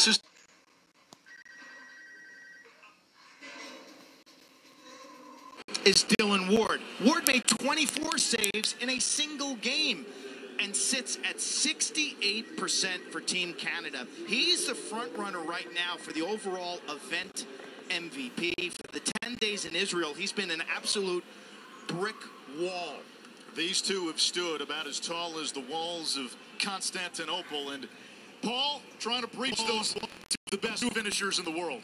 is Dylan Ward. Ward made 24 saves in a single game and sits at 68% for Team Canada. He's the front runner right now for the overall event MVP. For the 10 days in Israel, he's been an absolute brick wall. These two have stood about as tall as the walls of Constantinople. And Paul trying to breach those to the best finishers in the world.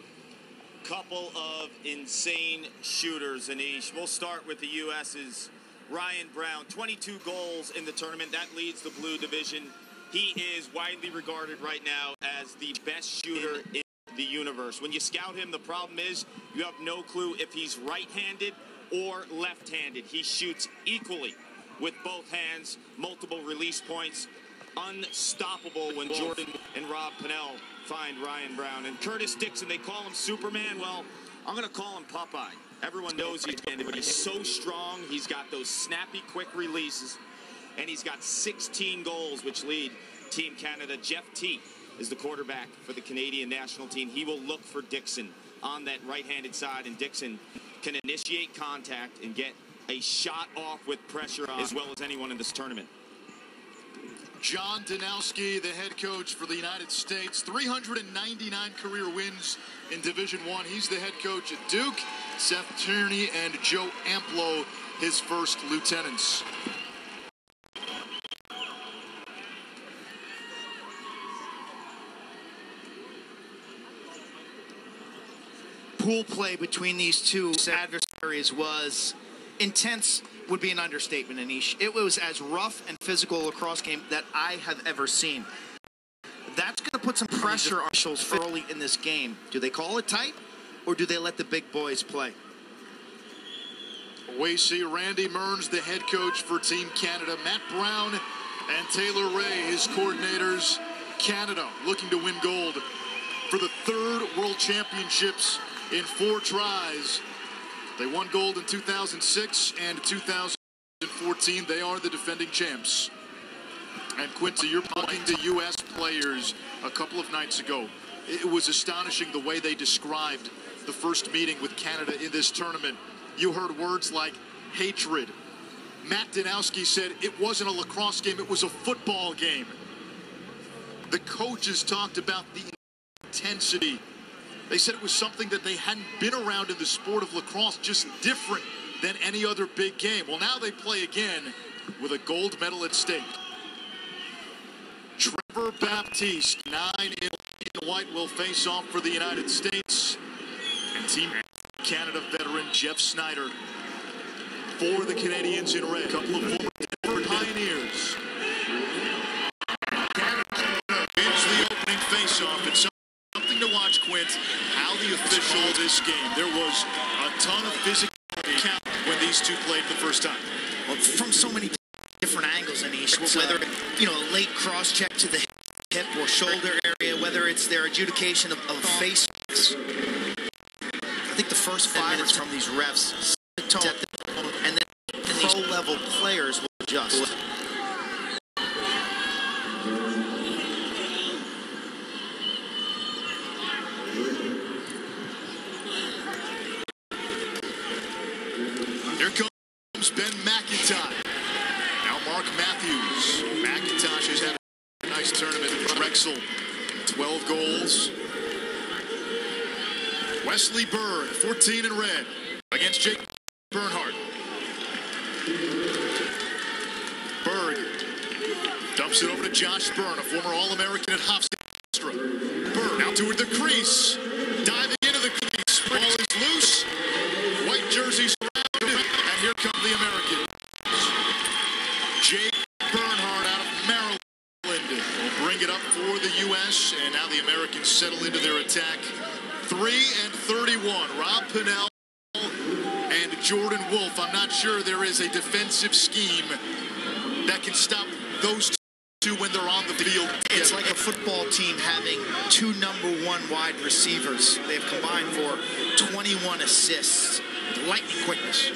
Couple of insane shooters, Anish. We'll start with the U.S.'s Ryan Brown. 22 goals in the tournament. That leads the Blue Division. He is widely regarded right now as the best shooter in the universe. When you scout him, the problem is you have no clue if he's right-handed or left-handed. He shoots equally with both hands, multiple release points. Unstoppable when Jordan and Rob Pennell find Ryan Brown. And Curtis Dixon, they call him Superman. Well, I'm going to call him Popeye. Everyone knows he's handed, but he's so strong. He's got those snappy, quick releases. And he's got 16 goals, which lead Team Canada. Jeff T is the quarterback for the Canadian national team. He will look for Dixon on that right-handed side, and Dixon can initiate contact and get a shot off with pressure on as well as anyone in this tournament. John Danowski, the head coach for the United States, 399 career wins in Division I. He's the head coach at Duke. Seth Tierney and Joe Amplo, his first lieutenants. Pool play between these two adversaries was intense. Would be an understatement, Anish. It was as rough and physical a lacrosse game that I have ever seen. That's going to put some pressure on officials early in this game. Do they call it tight, or do they let the big boys play? We see Randy Mearns, the head coach for Team Canada. Matt Brown and Taylor Ray, his coordinators. Canada looking to win gold for the third World Championships in 4 tries. They won gold in 2006 and 2014. They are the defending champs. And Quincy, you're talking to U.S. players a couple of nights ago. It was astonishing the way they described the first meeting with Canada in this tournament. You heard words like hatred. Matt Danowski said it wasn't a lacrosse game, it was a football game. The coaches talked about the intensity. They said it was something that they hadn't been around in the sport of lacrosse, just different than any other big game. Well, now they play again with a gold medal at stake. Trevor Baptiste, 9 in white, will face off for the United States. And Team Canada veteran Jeff Snyder for the Canadians in red. A couple of former pioneers. Canada wins the opening face-off. It's something to watch, Quint, how the official of this game. There was a ton of physicality count when these two played the first time. Well, from so many different angles, Anish, whether, a late cross-check to the hip or shoulder area, whether it's their adjudication of face. I think the first 5 minutes from these refs set the tone, and then pro-level players will adjust. Here comes Ben McIntyre. Now Mark Matthews. McIntosh has had a nice tournament at Drexel. 12 goals. Wesley Berg, 14 in red, against Jake Bernhardt. Berg dumps it over to Josh Byrne, a former All-American at Hofstra. Berg now toward the crease. Diving into the crease. Ball is loose. White jersey surrounded. And here come the Americans. Jake Bernhardt out of Maryland will bring it up for the U.S. And now the Americans settle into their attack. 3-31. Rob Pennell and Jordan Wolf. I'm not sure there is a defensive scheme that can stop those two when they're on the field. It's like a football team having 2 #1 wide receivers. They've combined for 21 assists with lightning quickness.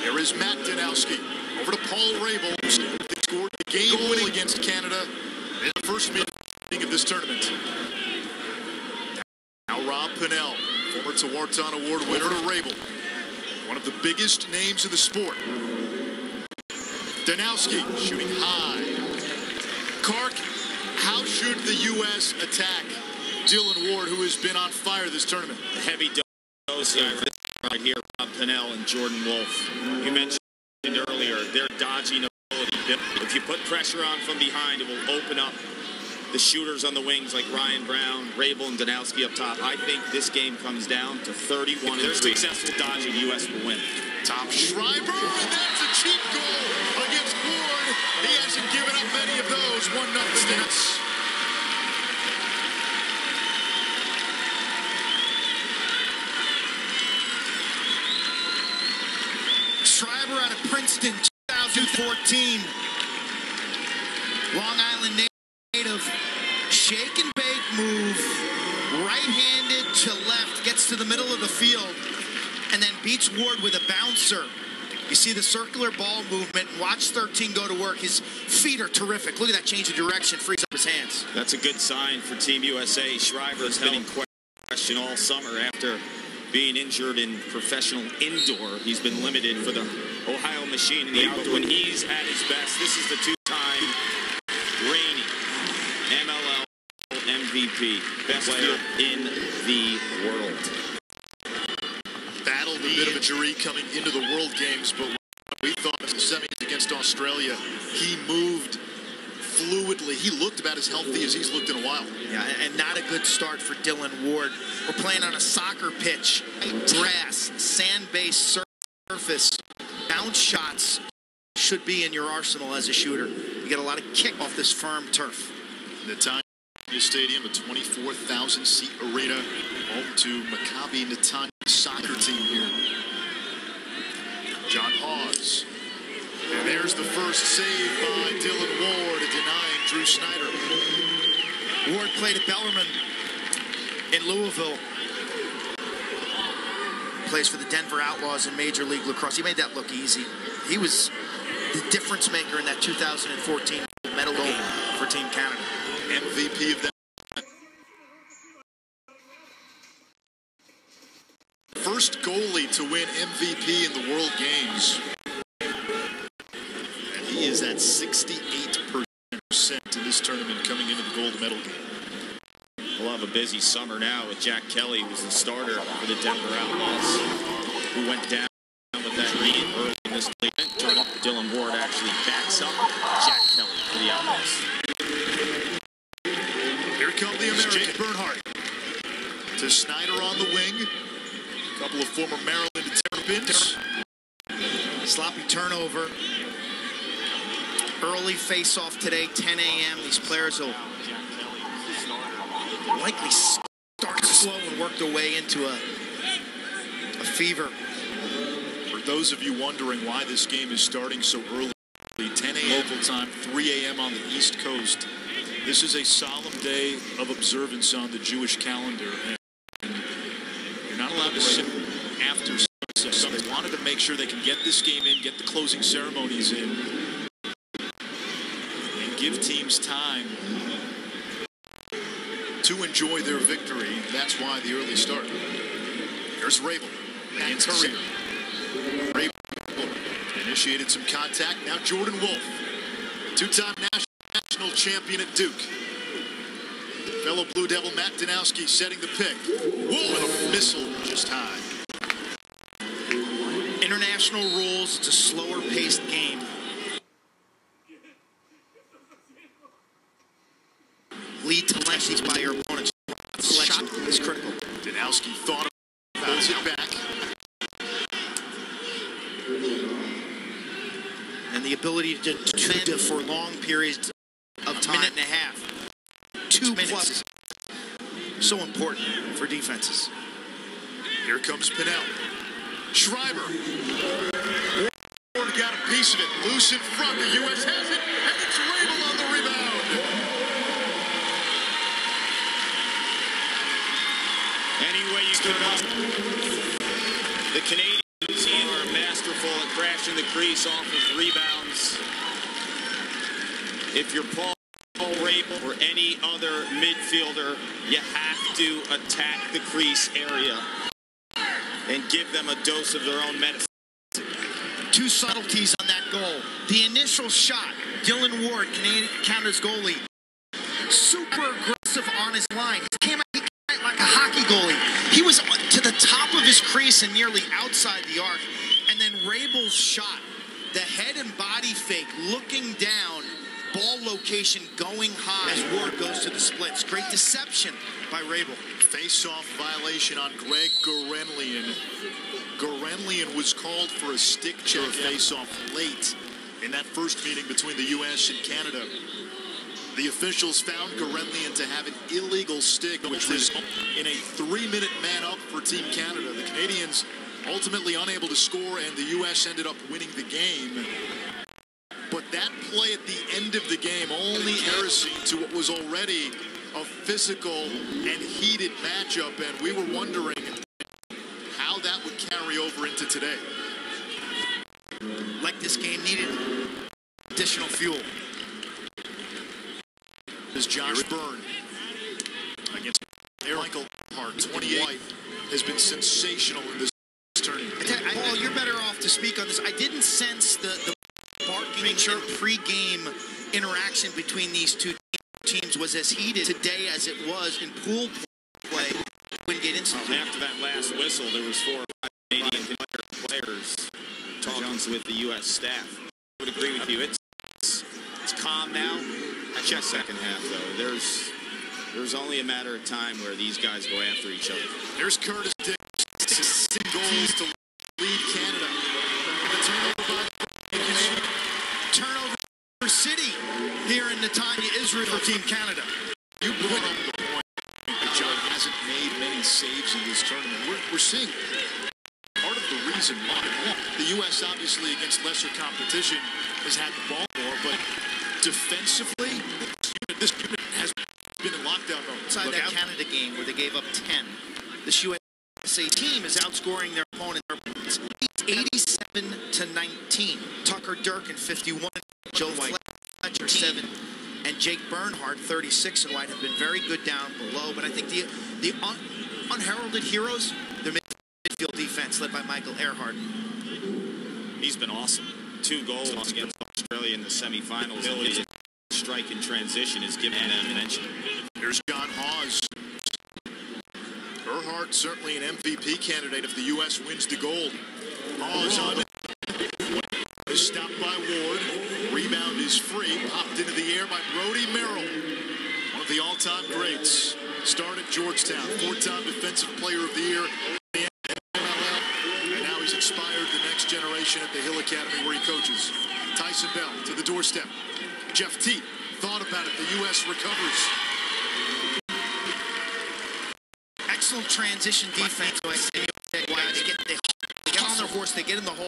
There is Matt Danowski over to Paul Rabel. They scored the game goal against Canada in the first meeting of this tournament. Pinnell, former Tewaaraton Award winner to Rabel. One of the biggest names in the sport. Danowski shooting high. Kark, how should the U.S. attack Dylan Ward, who has been on fire this tournament? Heavy dose right here, Rob Pinnell and Jordan Wolf. You mentioned earlier their dodging ability. If you put pressure on from behind, it will open up the shooters on the wings like Ryan Brown, Rabel, and Danowski up top. I think this game comes down to 31. If they're successful dodging, the U.S. will win. Top Schreiber, and that's a cheap goal against Ward. He hasn't given up many of those. 1-0. Schreiber out of Princeton, 2014. Long Island native. Shake and bake move. Right-handed to left. Gets to the middle of the field. And then beats Ward with a bouncer. You see the circular ball movement. Watch 13 go to work. His feet are terrific. Look at that change of direction. Frees up his hands. That's a good sign for Team USA. Schreiber has been in question all summer after being injured in professional indoor. He's been limited for the Ohio Machine in the outdoor. When he's at his best, this is the two-time reigning MLL MVP, best player in the world. Battled a bit of injury coming into the World Games, but we thought in the semis against Australia, he moved fluidly. He looked about as healthy as he's looked in a while. Yeah, and not a good start for Dylan Ward. We're playing on a soccer pitch, grass, sand-based surface. Bounce shots should be in your arsenal as a shooter. You get a lot of kick off this firm turf. Netanya Stadium, a 24,000-seat arena, home to Maccabi Netanya soccer team here. John Hawes. And there's the first save by Dylan Ward, denying Drew Snyder. Ward played at Bellarmine in Louisville. Plays for the Denver Outlaws in Major League Lacrosse. He made that look easy. He was the difference maker in that 2014 medal game for Team Canada. MVP of that. First goalie to win MVP in the World Games. And he is at 68% in this tournament coming into the gold medal game. We'll have a busy summer now with Jack Kelly, who's the starter for the Denver Outlaws, who went down with that knee early in this league. Dylan Ward actually backs up Jack Kelly for the Outlaws. Here come the American. Jake Bernhardt to Snyder on the wing. A couple of former Maryland Terrapins. Sloppy turnover. Early face-off today, 10 a.m. These players will likely start slow and work their way into a fever. For those of you wondering why this game is starting so early, 10 a.m. local time, 3 a.m. on the East Coast. This is a solemn day of observance on the Jewish calendar. And you're not allowed to sit after sunset. So they wanted to make sure they can get this game in, get the closing ceremonies in, and give teams time to enjoy their victory. That's why the early start. Here's Rabel and Courier. Rabel initiated some contact. Now Jordan Wolf, two-time national champion at Duke. Fellow Blue Devil Matt Danowski setting the pick. Wolf with a missile just high. International rules, it's a slower paced game. Lead to lefties by your opponent's selection is critical. Danowski thought about it back. And the ability to defend for long periods of time. Minute and a half. 2 minutes. So important for defenses. Here comes Pinnell. Schreiber. Ward got a piece of it. Loose in front. The U.S. has it. And it's Rabel on the rebound. Anyway, you stood up. The Canadians are masterful at crashing the crease off of rebounds. If you're Paul Rabel or any other midfielder. You have to attack the crease area and give them a dose of their own medicine. Two subtleties on that goal. The initial shot, Dylan Ward, Canada's goalie, super aggressive on his line. He came out like a hockey goalie. He was to the top of his crease and nearly outside the arc. And then Rabel's shot, the head and body fake, looking down, ball location going high as Ward goes to the splits. Great deception by Rabel. Face-off violation on Greg Gorenlian. Gorenlian was called for a stick check face-off late in that first meeting between the U.S. and Canada. The officials found Gorenlian to have an illegal stick, which was in a 3-minute man-up for Team Canada. The Canadians ultimately unable to score, and the U.S. ended up winning the game. But that play at the end of the game only kerosene to what was already a physical and heated matchup, and we were wondering how that would carry over into today. Like this game needed additional fuel. As Josh Byrne against Michael Hart, 28, has been sensational in this tournament. Paul, you're better off to speak on this. I didn't sense the barking and pre-game interaction between these two teams was as heated today as it was in pool play. After that last whistle, there was 4 or 5 Canadian players talking with the U.S. staff. I would agree with you. It's calm now. That's just second half, though. There's only a matter of time where these guys go after each other. There's Curtis Dix. 16 goals to lead Canada. Turnover city here in Netanya, Israel for Team Canada. You brought up the point that John hasn't made many saves in this tournament. We're seeing part of the reason why. The U.S. obviously against lesser competition has had the ball more, but defensively, this unit has been in lockdown mode. Inside that Canada game where they gave up 10, this USA team is outscoring their opponent 87-19. Tucker Durkin 51, Joe Fletcher 7, and Jake Bernhardt 36 and White have been very good down below. But I think the unheralded heroes, their midfield defense led by Michael Earhart. He's been awesome. 2 goals against Australia in the semifinals. His strike in transition is giving them an mention. Here's John Hawes. Earhart certainly an MVP candidate if the U.S. wins the gold. Hawes on is stopped by Ward. Rebound is free. Popped into the air by Brody Merrill. One of the all-time greats. Started Georgetown. 4-time Defensive Player of the Year. And now he's inspired the next generation at the Hill Academy where he coaches. Tyson Bell to the doorstep. Jeff Teat thought about it. The U.S. recovers. Excellent transition defense. They get on their horse. They get in the hole.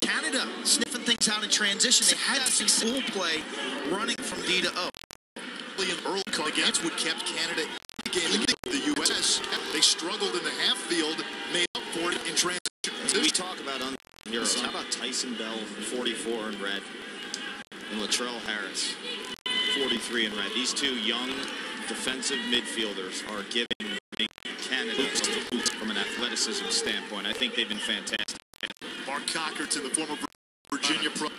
Canada sniffing things out in transition. They had some full play running from D to O. Early against what kept Canada in the game against the U.S. They struggled in the half field, made up for it in transition. We talk about heroes. How about Tyson Bell, 44 in red, and Latrell Harris, 43 in red. These 2 young defensive midfielders are giving Canada from an athleticism standpoint. I think they've been fantastic. Mark Cocker to the former Virginia pro.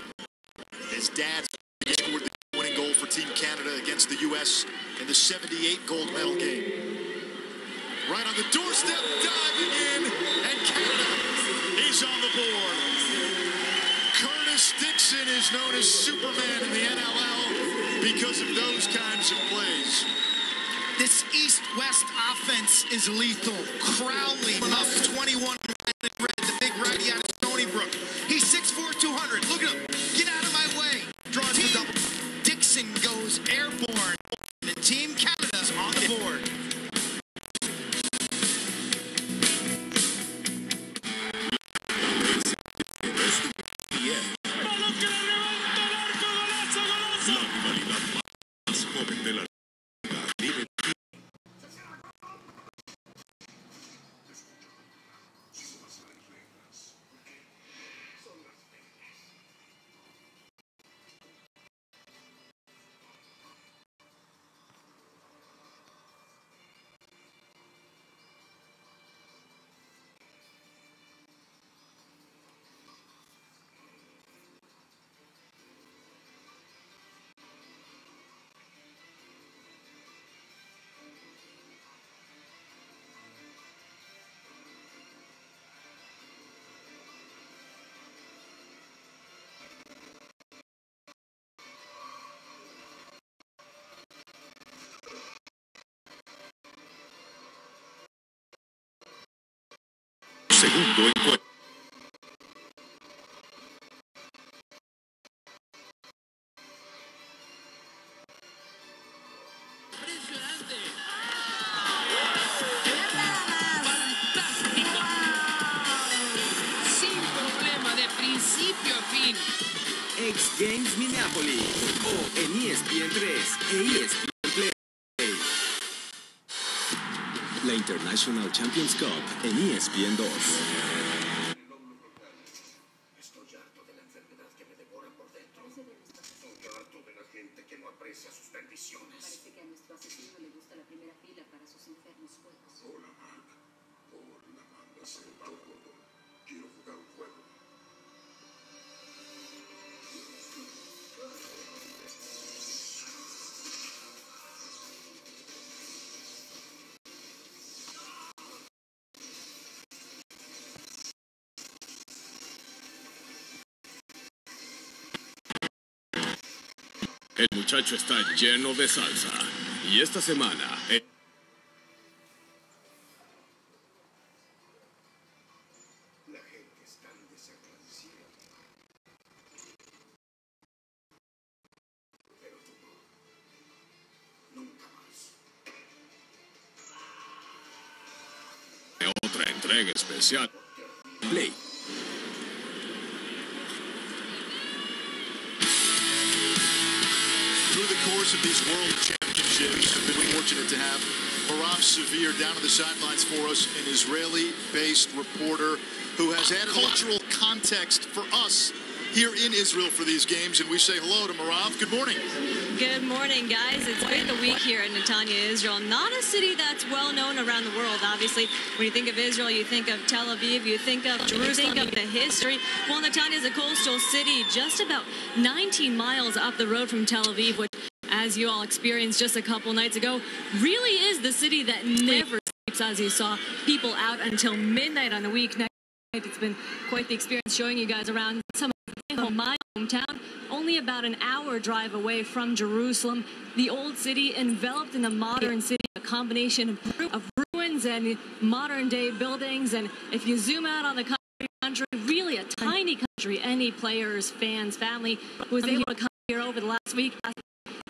His dad scored the winning goal for Team Canada against the U.S. in the '78 gold medal game. Right on the doorstep, diving in, and Canada is on the board. Curtis Dixon is known as Superman in the NLL because of those kinds of plays. This East-West offense is lethal. Crowley up 21 in red, the big righty out of Stony Brook. He's 6'4", 200. Look at him. Get out of my way. Draws the double. Dixon goes airborne. And Team Canada's on the board. segundo encuentro. X Games Minneapolis o en ESPN 3 e ESPN Play. La International Champions Cup en ESPN 2. Estoy harto de la enfermedad que me devora por dentro. Estoy harto de la gente que no aprecia sus bendiciones. Parece que a nuestro asesino le gusta la primera fila para sus enfermos juegos. Hola, Mac. Hola, Amanda. Sé todo. Quiero jugar un juego. El muchacho está lleno de salsa. Y esta semana... La gente es tan desagradecida. Pero tú no. Nunca más. Otra entrega especial. Play. Through the course of these World Championships, we've been fortunate to have Marav Severe down on the sidelines for us, an Israeli-based reporter who has added cultural context for us here in Israel for these games. And we say hello to Marav. Good morning. Good morning, guys. It's been a week here in Netanya, Israel. Not a city that's well known around the world. Obviously, when you think of Israel, you think of Tel Aviv, you think of Jerusalem, you think of the history. Well, Netanya is a coastal city just about 19 miles up the road from Tel Aviv, which, as you all experienced just a couple nights ago, really is the city that never sleeps, as you saw people out until midnight on a weeknight. It's been quite the experience showing you guys around some of my hometown, only about an hour drive away from Jerusalem. The old city enveloped in a modern city, a combination of ruins and modern day buildings. And if you zoom out on the country, really a tiny country. Any players, fans, family who was able to come here over the last week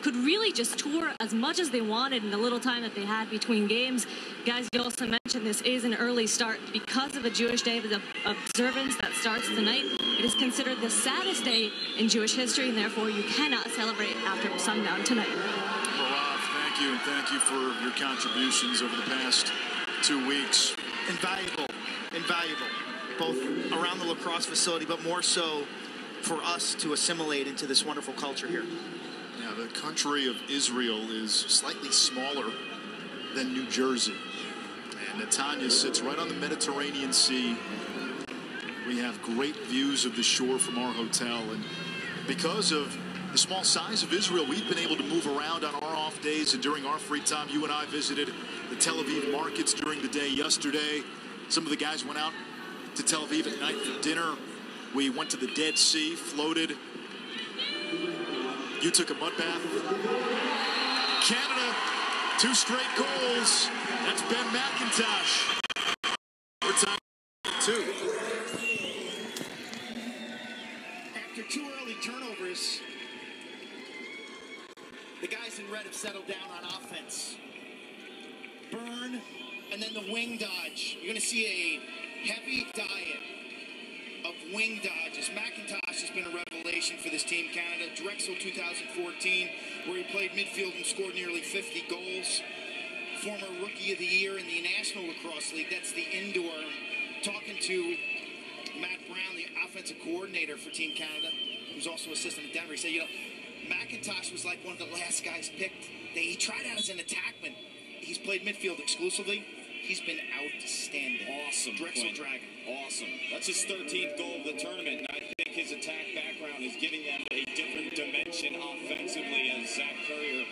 could really just tour as much as they wanted in the little time that they had between games. Guys, you also mentioned this is an early start because of the Jewish Day of Observance that starts tonight. It is considered the saddest day in Jewish history, and therefore you cannot celebrate after sundown tonight. Marav, thank you, and thank you for your contributions over the past 2 weeks. Invaluable, both around the Lacrosse facility, but more so for us to assimilate into this wonderful culture here. Now, the country of Israel is slightly smaller than New Jersey. And Netanya sits right on the Mediterranean Sea. We have great views of the shore from our hotel. And because of the small size of Israel, we've been able to move around on our off days. And during our free time, you and I visited the Tel Aviv markets during the day yesterday. Some of the guys went out to Tel Aviv at night for dinner. We went to the Dead Sea, floated. You took a mud bath. Canada, 2 straight goals. That's Ben McIntosh. Overtime 2. After 2 early turnovers, the guys in red have settled down on offense. Burn, and then the wing dodge. You're going to see a heavy diet of wing dodges. McIntosh has been a revelation for this team, Canada. Drexel 2014, where he played midfield and scored nearly 50 goals. Former Rookie of the Year in the National Lacrosse League. That's the indoor. Talking to Matt Brown, the offensive coordinator for Team Canada, who's also assistant at Denver. He said, McIntosh was like one of the last guys picked. He tried out as an attackman. He's played midfield exclusively. He's been outstanding. Awesome. Drexel Dragon. Awesome. That's his 13th goal of the tournament, and I think his attack background is giving them a different dimension offensively as Zach Currier,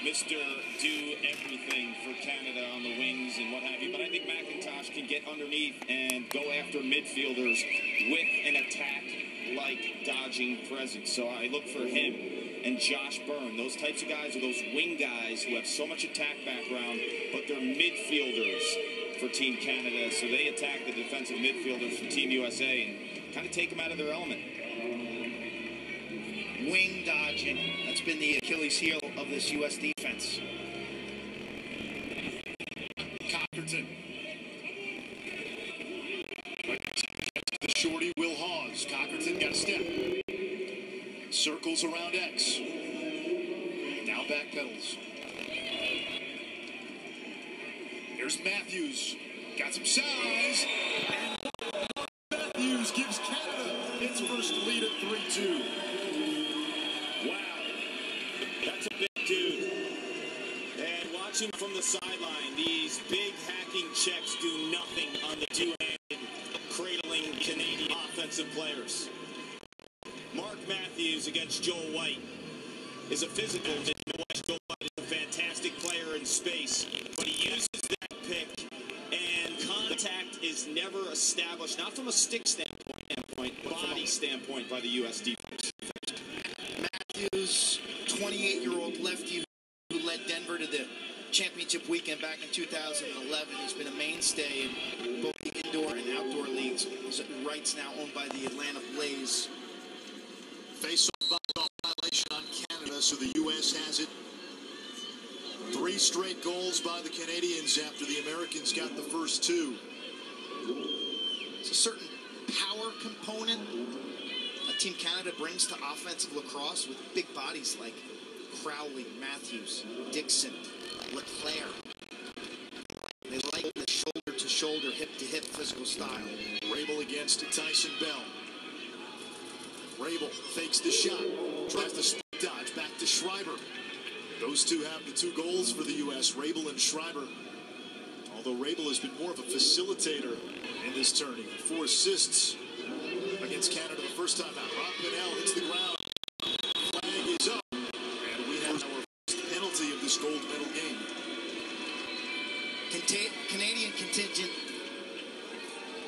Mr. Do Everything for Canada on the wings and what have you. But I think McIntosh can get underneath and go after midfielders with an attack-like dodging presence. So I look for him and Josh Byrne. Those types of guys are those wing guys who have so much attack background, but they're midfielders for Team Canada. So they attack the defensive midfielders for Team USA and kind of take them out of their element. Wing dodging. That's been the Achilles heel of this U.S. defense. Cockerton. The shorty, Will Hawes. Cockerton got a step. Circles around X. Now back pedals. Here's Matthews. Got some size. And Matthews gives Canada its first lead at 3-2. Wow. That's a big dude. And watching from the sideline, these big hacking checks do nothing on the two-handed cradling Canadian offensive players. Mark Matthews against Joe White is a physical. Joe White is a fantastic player in space, but he uses that pick, and contact is never established, not from a stick standpoint, but body standpoint by the U.S. defense. Matthews, 28-year-old lefty who led Denver to the championship weekend back in 2011. He's been a mainstay in both the indoor and outdoor leagues. His rights now owned by the Atlanta Blaze. Face-off violation on Canada, so the U.S. has it. 3 straight goals by the Canadians after the Americans got the first 2. It's a certain power component that Team Canada brings to offensive lacrosse with big bodies like Crowley, Matthews, Dixon, Leclerc. They like the shoulder-to-shoulder, hip-to-hip physical style. Rabel against Tyson Bell. Rabel fakes the shot, tries to split dodge, back to Schreiber. Those two have the 2 goals for the U.S., Rabel and Schreiber. Although Rabel has been more of a facilitator in this tourney. 4 assists against Canada the first time out. Rob Pinnell hits the ground. Flag is up. And we have our first penalty of this gold medal game. Canadian contingent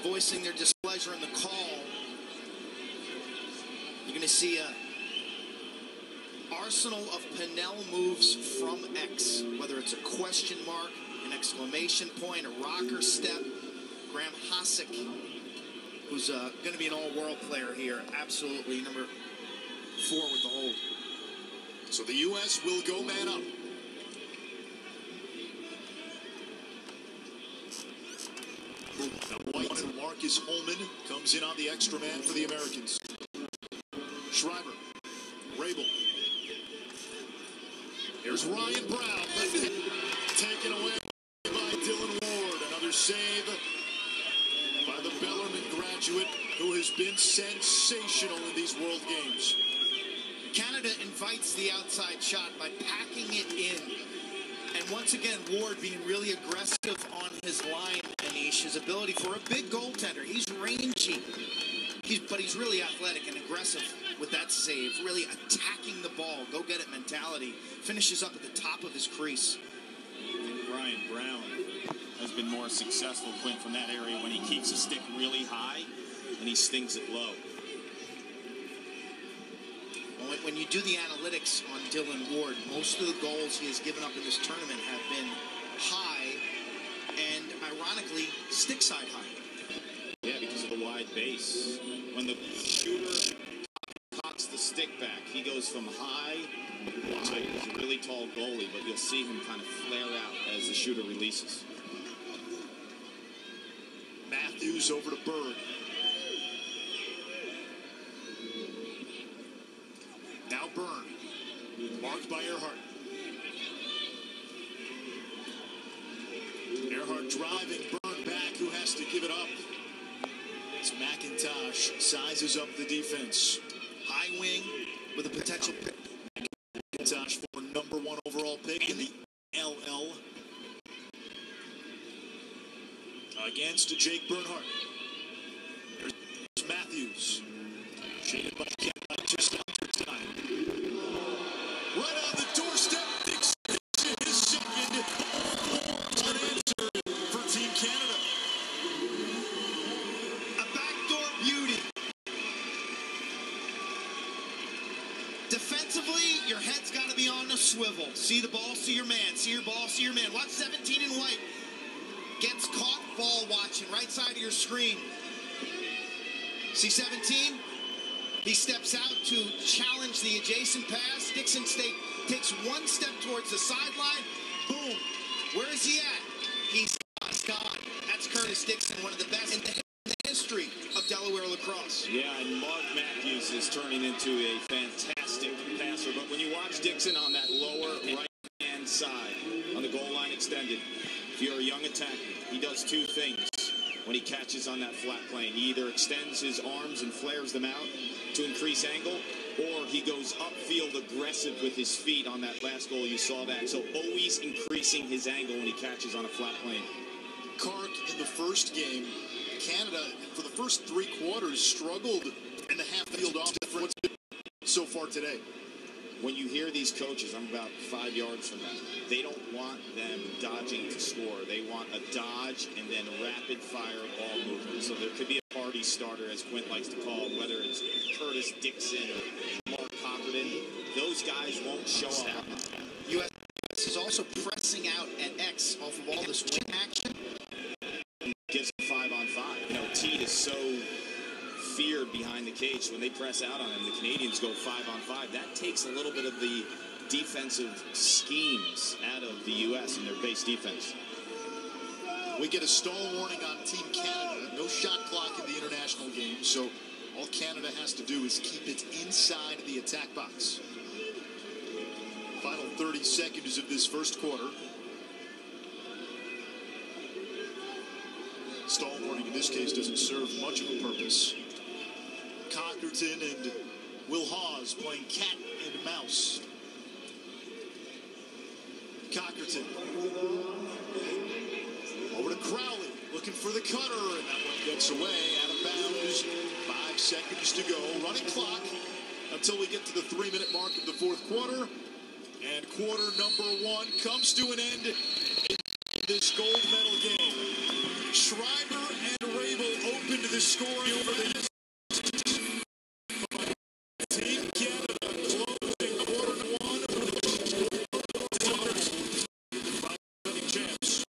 voicing their displeasure in the call. You're going to see a arsenal of Pinnell moves from X, whether it's a question mark, an exclamation point, a rocker step. Graham Hossack, who's going to be an all-world player here, absolutely number 4 with the hold. So the U.S. will go man up. White and Marcus Holman comes in on the extra man for the Americans. Schreiber, Rabel. Here's Ryan Brown, taken away by Dylan Ward. Another save by the Bellarmine graduate, who has been sensational in these World Games. Canada invites the outside shot by packing it in. And once again, Ward being really aggressive on his line, Anish. His ability for a big goaltender. He's rangy, but he's really athletic and aggressive with that save. Really attacking the ball, go get it mentality. Finishes up at the top of his crease. I think Brian Brown has been more successful, Quint, from that area when he keeps the stick really high and he stings it low. When you do the analytics on Dylan Ward, most of the goals he has given up in this tournament have been high and, ironically, stick side high. Yeah, because of the wide base. When the shooter cocks the stick back, he goes from high to wide. He's a really tall goalie, but you'll see him kind of flare out as the shooter releases. Matthews over to Berg. Now Byrne, marked by Earhart. Earhart driving, Byrne back, who has to give it up. As McIntosh sizes up the defense. High wing with a potential pick. McIntosh for number 1 overall pick in the LL. Against Jake Bernhardt. There's Matthews. Shaded by Kemp just under time. Right on the doorstep, Dixon, his second unanswered for Team Canada. A backdoor beauty. Defensively, you're swivel. See the ball, see your man. See your ball, see your man. Watch 17 in white. Gets caught ball watching right side of your screen. See 17? He steps out to challenge the adjacent pass. Dixon takes one step towards the sideline. Boom. Where is he at? He's gone. That's Curtis Dixon, one of the best in the history of Delaware lacrosse. Yeah, and Mark Matthews is turning into a fantastic passer. But when you watch Dixon on that lower right-hand side, on the goal line extended, if you're a young attacker, he does two things when he catches on that flat plane. He either extends his arms and flares them out to increase angle, or he goes upfield aggressive with his feet on that last goal. You saw that. So always increasing his angle when he catches on a flat plane. Kark in the first game, Canada, for the first 3 quarters, struggled in the half-field off difference so far today. When you hear these coaches, I'm about 5 yards from them, they don't want them dodging to score. They want a dodge and then rapid-fire ball movement. So there could be a party starter, as Quint likes to call them, whether it's Curtis Dixon or Mark Cockerton. Those guys won't show up. U.S. is also pressing out at X off of all this wing action. Gives him 5-on-5. You know, Teed is so feared behind the cage. So when they press out on him, the Canadians go 5-on-5. That takes a little bit of the defensive schemes out of the U.S. in their base defense. We get a stall warning on Team Canada. No shot clock in the international game, so all Canada has to do is keep it inside the attack box. Final 30 seconds of this first quarter. Stall warning in this case doesn't serve much of a purpose. Cockerton and Will Hawes playing cat and mouse. Cockerton over to Crowley, looking for the cutter, and that one gets away, out of bounds. 5 seconds to go, running clock until we get to the 3-minute mark of the fourth quarter. And quarter number 1 comes to an end in this gold medal game. Schreiber and Rabel opened the scoring over the Team Canada closing quarter 1 champs.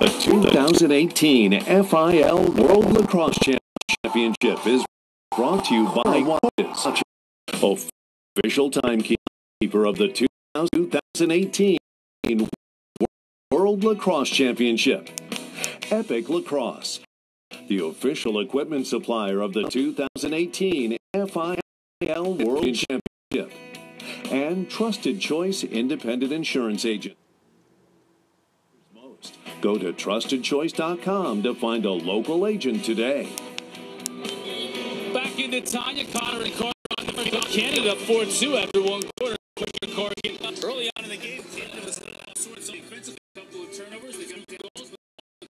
The 2018 FIL World Lacrosse Championship is brought to you by Watches, official timekeeper of the 2018 World Lacrosse Championship. Epic Lacrosse, the official equipment supplier of the 2018 FIL World Championship. And Trusted Choice Independent Insurance Agent. Go to TrustedChoice.com to find a local agent today. Back into Tanya, Connor, and Carter. Canada 4-2 after one quarter. Early on in the game, Canada was all sorts of defensive, a couple of turnovers. They got 2 goals, but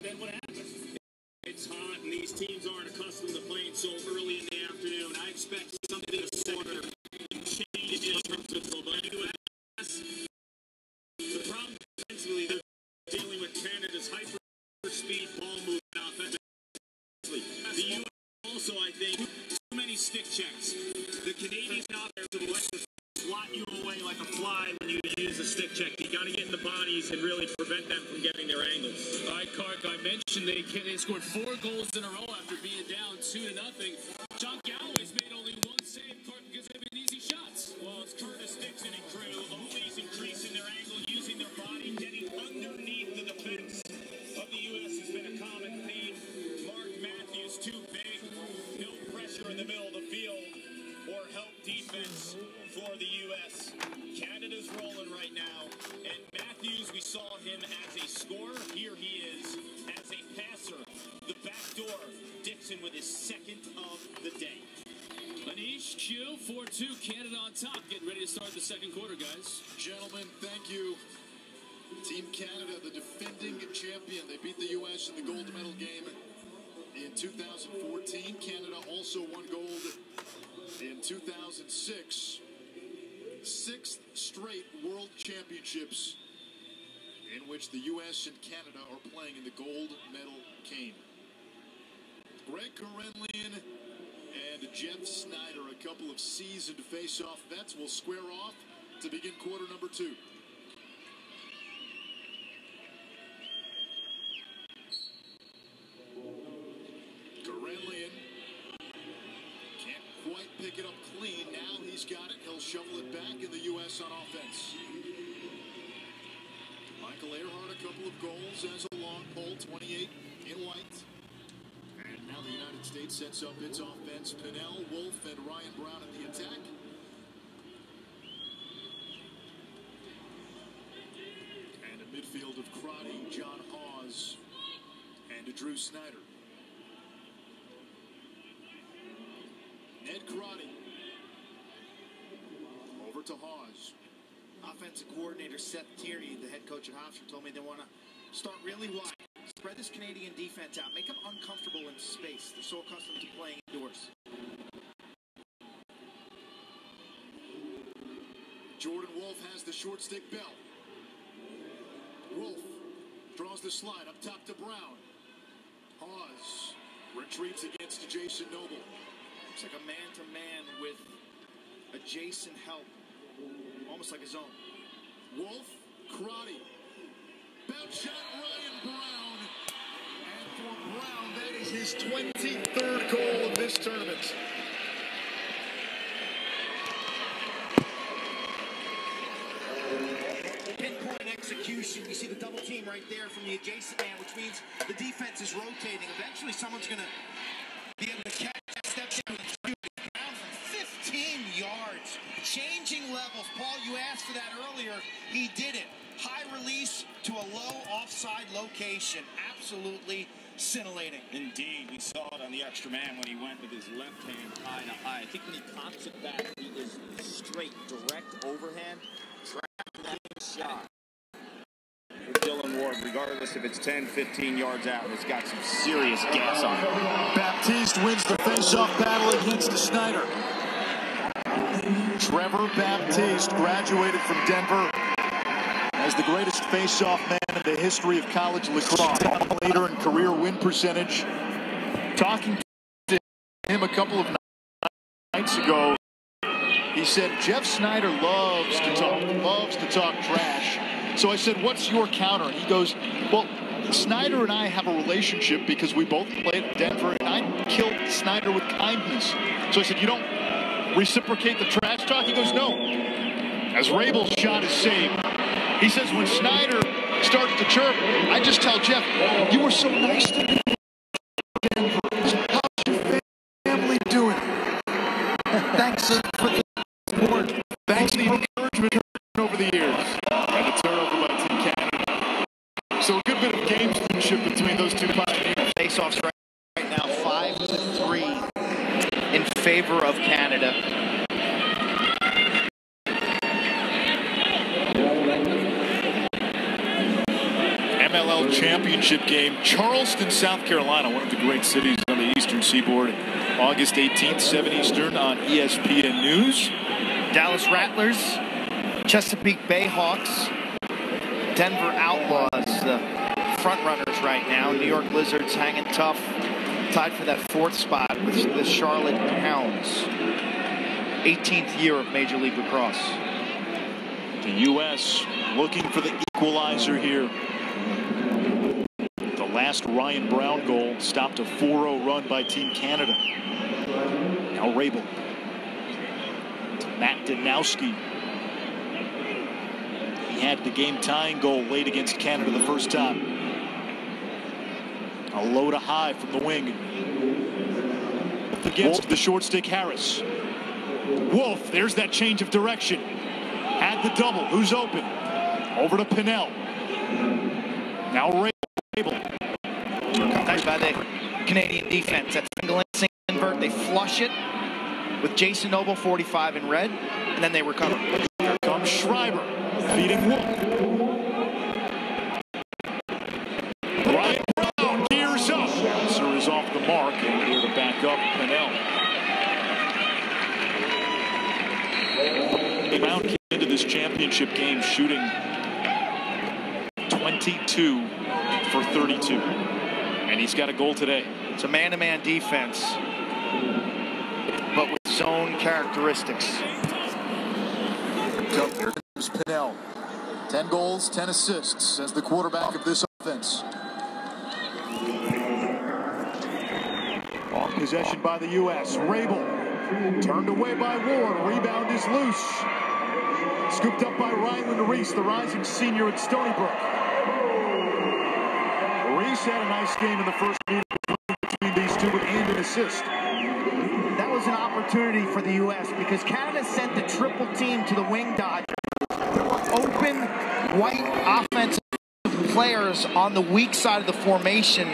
then what happened? It's hot, and these teams aren't accustomed to playing so early in the afternoon. I expect something to similar and change in terms of the U.S. The problem defensively, they're dealing with Canada's hyper-speed ball movement offensively. The U.S. also, I think, too many stick checks. The Canadians out there to the left swat you away like a fly when you use a stick check. You got to get in the bodies and really prevent them from getting their angles. All right, Kark, I mentioned they scored 4 goals in a row after being down 2-0. John Galloway's made only 1 save, Kark, because they've been easy shots. Well, it's Curtis Dixon and crew always increasing their angle, using their body, getting underneath the defense of the U.S. has been a common theme. Mark Matthews too big, no pressure in the middle of the field or help defense for the U.S. Canada's rolling right now, and Matthews, we saw him as a scorer. Here he is as a passer. The back door, Dixon with his 2nd of the day. Anish, Q, 4-2, Canada on top. Getting ready to start the 2nd quarter, guys. Gentlemen, thank you. Team Canada, the defending champion. They beat the U.S. in the gold medal game in 2014. Canada also won gold in 2006. 6th straight World Championships in which the U.S. and Canada are playing in the gold medal game. Greg Karenlian and Jeff Snyder, a couple of seasoned face-off vets, will square off to begin quarter number 2. Karenlian can't quite pick it up clean. Now he's got it. He'll shovel it back in the U.S. on offense. Michael Earhart, a couple of goals as a long pole, 28 in white. And now the United States sets up its offense. Pinnell, Wolf, and Ryan Brown at the attack. And a midfield of Crotty, John Hawes, and Drew Snyder. Ned Crotty. Over to Hawes. Offensive coordinator Seth Tierney, the head coach at Hofstra, told me they want to start really wide. Spread this Canadian defense out. Make them uncomfortable in space. They're so accustomed to playing indoors. Jordan Wolf has the short stick bell. Wolf draws the slide up top to Brown. Hawes retreats against Jason Noble. Looks like a man-to-man with a Jason help. Almost like his own. Wolf, Crotty. Bounce shot, Ryan Brown. And for Brown, that is his 23rd goal of this tournament. Pinpoint execution. You see the double team right there from the adjacent man, which means the defense is rotating. Eventually, someone's going to be able to catch that step down and shoot it. Brown from 15 yards. Changing levels. Paul, you asked for that earlier. He did it. High release to a low offside location. Absolutely scintillating. Indeed, we saw it on the extra man when he went with his left hand high to high. I think when he cocks it back, he is straight, direct overhand, tracking that shot. With Dylan Ward, regardless if it's 10, 15 yards out, has got some serious gas on it. Baptiste wins the face-off battle against Snyder. Trevor Baptiste graduated from Denver as the greatest face-off man in the history of college lacrosse. Leader in career win percentage. Talking to him a couple of nights ago, he said Jeff Snyder loves to talk trash. So I said, what's your counter? And he goes, well, Snyder and I have a relationship because we both played at Denver, and I killed Snyder with kindness. So I said, you don't reciprocate the trash talk? He goes, no. As Rabel's shot is saved, he says when Snyder started to chirp, I just tell Jeff, you were so nice to me, Denver. How's your family doing? Thanks for the support. Thanks for the encouragement over the years. And a turnover by Team Canada. So a good bit of gamesmanship between those two pioneers. Face-offs right now, 5-3 in favor of Canada. MLL championship game, Charleston, South Carolina, one of the great cities on the eastern seaboard. August 18th, 7 Eastern on ESPN News. Dallas Rattlers, Chesapeake Bayhawks, Denver Outlaws, the front runners right now. New York Lizards hanging tough, tied for that 4th spot with the Charlotte Hounds. 18th year of Major League Lacrosse. The U.S. looking for the equalizer here. The last Ryan Brown goal stopped a 4-0 run by Team Canada. Now Rabel to Matt Danowski. He had the game-tying goal late against Canada the first time. A low to high from the wing. Against the short stick Harris. Wolf, there's that change of direction. Had the double. Who's open? Over to Pinnell. Now Rabel. Nice by the Canadian defense. That single invert, they flush it with Jason Noble, 45 in red, and then they recover. Here comes Schreiber, feeding Wolf. Ryan Brown gears up. Spencer is off the mark, and here to back up Pinnell. Brown came into this championship game shooting 22 for 32. And he's got a goal today. It's a man-to-man defense, but with zone characteristics. So here comes Pinnell. 10 goals, 10 assists as the quarterback of this offense. Ball possession by the U.S. Rabel turned away by Ward. Rebound is loose. Scooped up by Ryland Reese, the rising senior at Stony Brook. Reese had a nice game in the first meeting between these two and an assist. That was an opportunity for the U.S. because Canada sent the triple team to the wing dodge. Open, white offensive players on the weak side of the formation.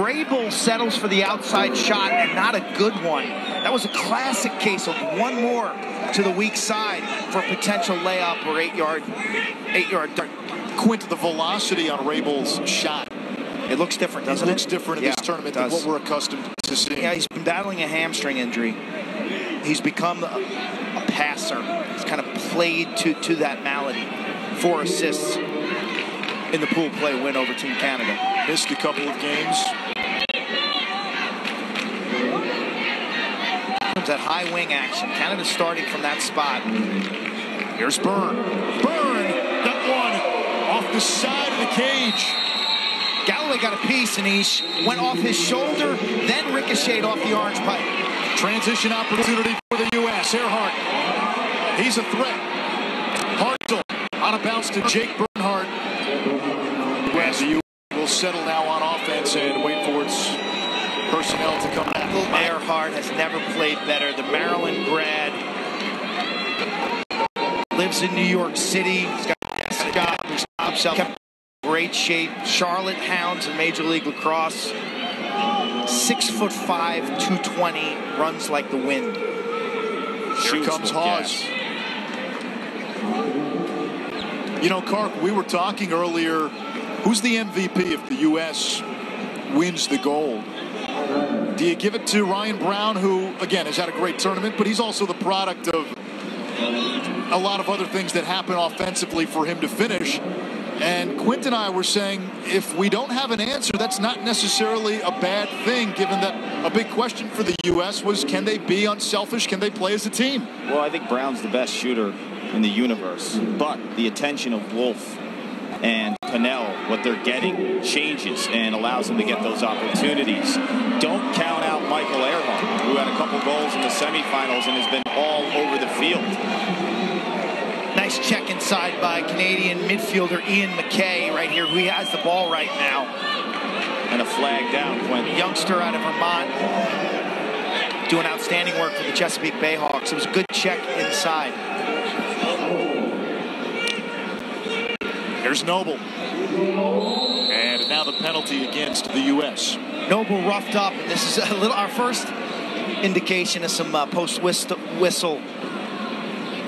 Rabel settles for the outside shot, and not a good one. That was a classic case of one more to the weak side for a potential layup or 8-yard dart. Quint, the velocity on Rabel's shot. It looks different, doesn't it? It looks different in this tournament than what we're accustomed to seeing. Yeah, he's been battling a hamstring injury. He's become a passer. He's kind of played to that malady. 4 assists in the pool play win over Team Canada. Missed a couple of games. Comes that high wing action. Canada starting from that spot. Here's Byrne. Byrne got one off the side of the cage. Galloway got a piece, and he went off his shoulder, then ricocheted off the orange pipe. Transition opportunity for the U.S. Earhart. He's a threat. Hartzell on a bounce to Jake Bernhardt. West the U.S. will settle now on offense and wait for its personnel to come back. Earhart has never played better. The Maryland grad lives in New York City. He's got a desk job. His job self kept in great shape. Charlotte Hounds in Major League Lacrosse. 6'5", 220, runs like the wind. Here comes Hawes. You know, Kark, we were talking earlier, who's the MVP if the U.S. wins the gold? Do you give it to Ryan Brown, who, again, has had a great tournament, but he's also the product of a lot of other things that happen offensively for him to finish? And Quint and I were saying, if we don't have an answer, that's not necessarily a bad thing, given that a big question for the U.S. was, can they be unselfish? Can they play as a team? Well, I think Brown's the best shooter in the universe, but the attention of Wolf And Pennell, what they're getting changes and allows them to get those opportunities. Don't count out Michael Ehrhardt, who had a couple goals in the semifinals and has been all over the field. Nice check inside by Canadian midfielder Ian McKay right here, who has the ball right now. And a flag down, Quentin. Youngster out of Vermont, doing outstanding work for the Chesapeake Bayhawks. It was a good check inside. Here's Noble. And now the penalty against the U.S. Noble roughed up, and this is our first indication of some post-whistle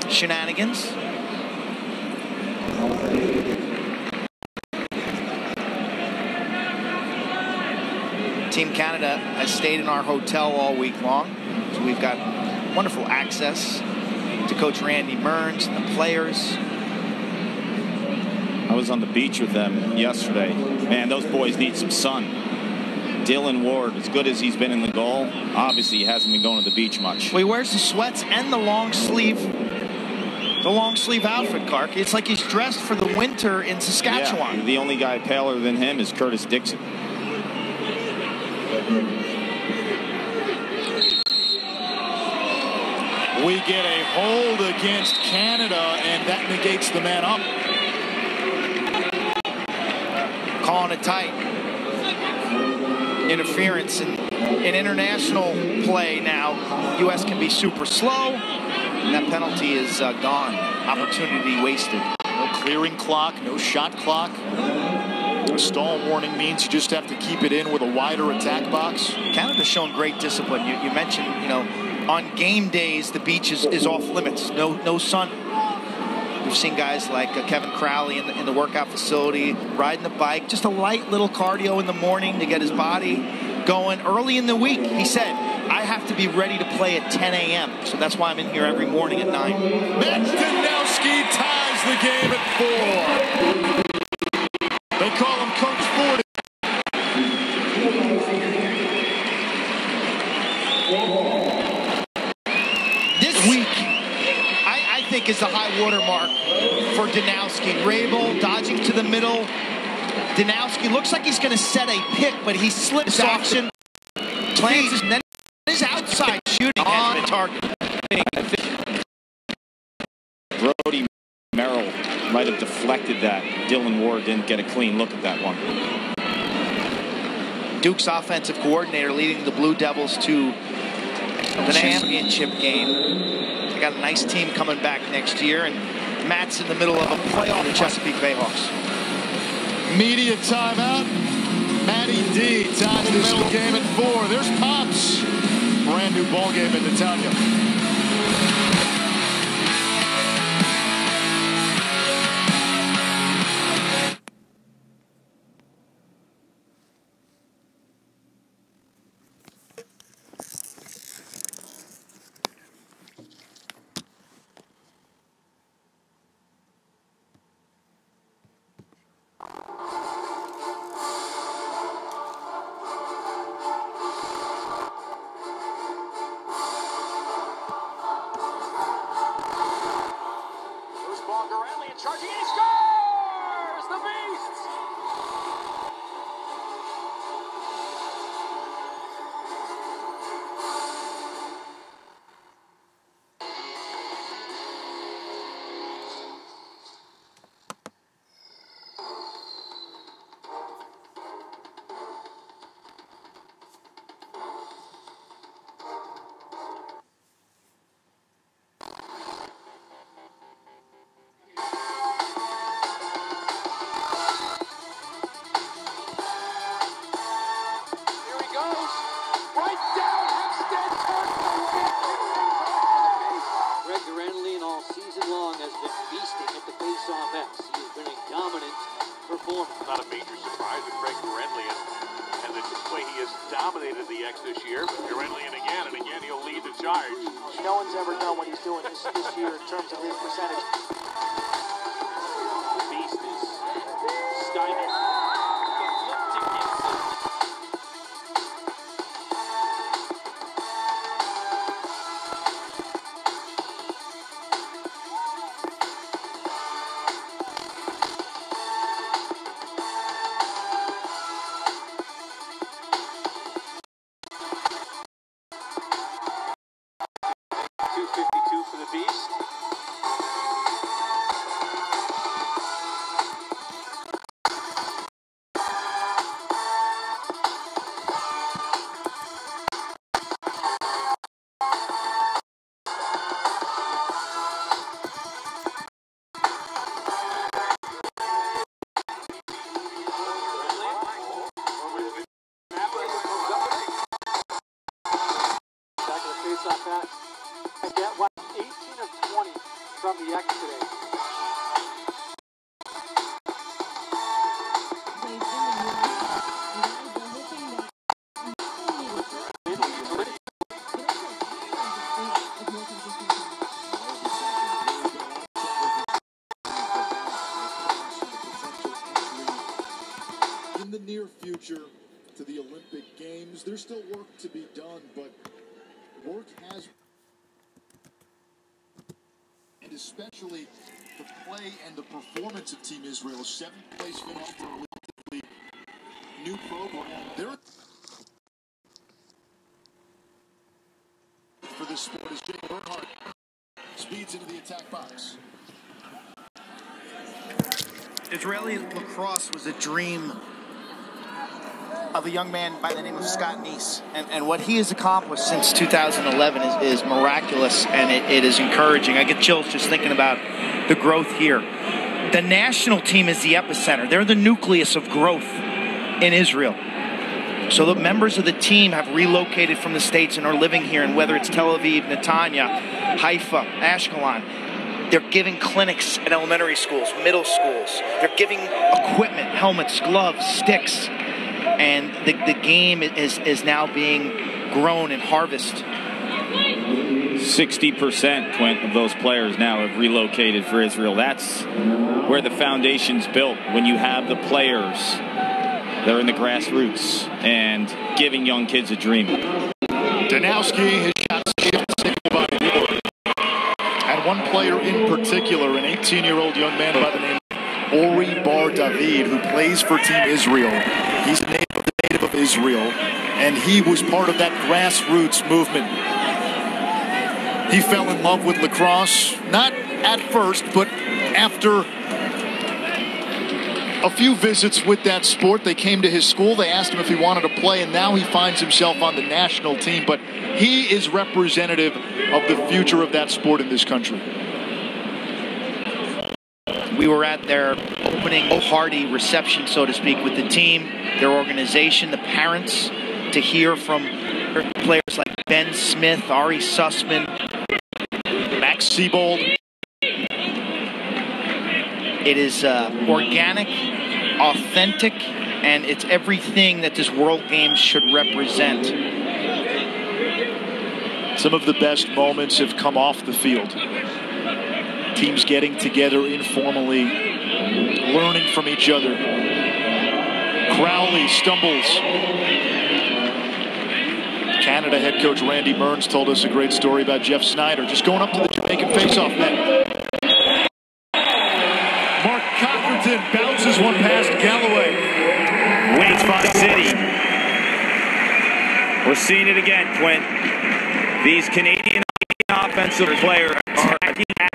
shenanigans. Team Canada has stayed in our hotel all week long, so we've got wonderful access to Coach Randy Mearns and the players. I was on the beach with them yesterday. Man, those boys need some sun. Dylan Ward, as good as he's been in the goal, obviously he hasn't been going to the beach much. Well, he wears the sweats and the long sleeve outfit, Clark. It's like he's dressed for the winter in Saskatchewan. Yeah, the only guy paler than him is Curtis Dixon. We get a hold against Canada, and that negates the man up. Calling it tight. Interference in international play now. U.S. can be super slow, and that penalty is gone. Opportunity wasted. No clearing clock, no shot clock. A stall warning means you just have to keep it in with a wider attack box. Canada's shown great discipline. You mentioned, on game days, the beach is off limits. No sun. We've seen guys like Kevin Crowley in the workout facility, riding the bike, just a light little cardio in the morning to get his body going. Early in the week, he said, I have to be ready to play at 10 a.m. So that's why I'm in here every morning at 9. Matt Danowski ties the game at 4. They call him Coach 40. This week, I think is the high water mark for Danowski. Rabel dodging to the middle. Danowski looks like he's going to set a pick, but he slips off and plants his, and then his outside shooting on the target. I think Brody Merrill might have deflected that. Dylan Ward didn't get a clean look at that one. Duke's offensive coordinator leading the Blue Devils to the championship game. They got a nice team coming back next year, and Matt's in the middle of a playoff with the Chesapeake Bayhawks. Media timeout. Matty D ties the middle game at 4. There's Pops. Brand new ball game in Natalia. Charging, he scores! The Beasts! Not a major surprise with Greg Gurenlian and the way he has dominated the X this year. But Gurenlian again, and again he'll lead the charge. No one's ever done what he's doing this year in terms of his percentage. The Beast is stymied. today. In the near future to the Olympic Games, there's still work to be done, but work has, and especially the play and the performance of Team Israel. 7th place finish for a relatively new program. There for this sport is Jake Bernhardt speeds into the attack box. Israeli lacrosse was a dream of a young man by the name of Scott Neese. And what he has accomplished since 2011 is miraculous, and it is encouraging. I get chills just thinking about the growth here. The national team is the epicenter. They're the nucleus of growth in Israel. So the members of the team have relocated from the States and are living here, and whether it's Tel Aviv, Netanya, Haifa, Ashkelon, they're giving clinics at elementary schools, middle schools. They're giving equipment, helmets, gloves, sticks. And the game is now being grown and harvested. 60%, Quint, of those players now have relocated for Israel. That's where the foundation's built, when you have the players that are in the grassroots and giving young kids a dream. Danowski, his shot saved by Ward. And one player in particular, an 18-year-old young man by the name of Ori Bar David, who plays for Team Israel. He's a native of Israel, and he was part of that grassroots movement. He fell in love with lacrosse, not at first, but after a few visits with that sport. They came to his school, they asked him if he wanted to play, and now he finds himself on the national team. But he is representative of the future of that sport in this country. We were at their opening party reception, so to speak, with the team, their organization, the parents, to hear from players like Ben Smith, Ari Sussman, Max Siebold. It is organic, authentic, and it's everything that this World Games should represent. Some of the best moments have come off the field. Teams getting together informally, learning from each other. Crowley stumbles. Canada head coach Randy Mearns told us a great story about Jeff Snyder just going up to the Jamaican faceoff net. Mark Cochran bounces one past Galloway. Wins by City. We're seeing it again, Quint. These Canadian offensive players attacking at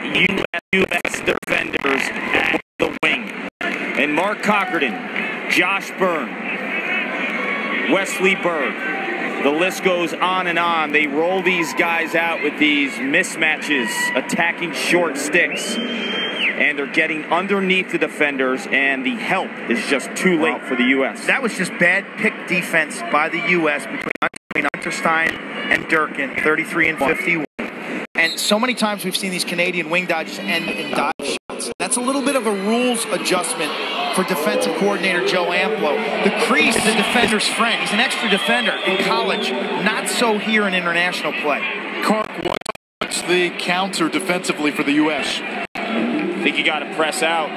U.S. defenders at the wing. And Mark Cochran, Josh Byrne, Wesley Berg, the list goes on and on. They roll these guys out with these mismatches, attacking short sticks. And they're getting underneath the defenders, and the help is just too late for the U.S. That was just bad pick defense by the U.S. between Unterstein and Durkin, 33 and 51. And so many times we've seen these Canadian wing dodges end in dive shots. That's a little bit of a rules adjustment for defensive coordinator Joe Amplo. The crease is a defender's friend. He's an extra defender in college, not so here in international play. Clark, what's the counter defensively for the U.S.? I think you got to press out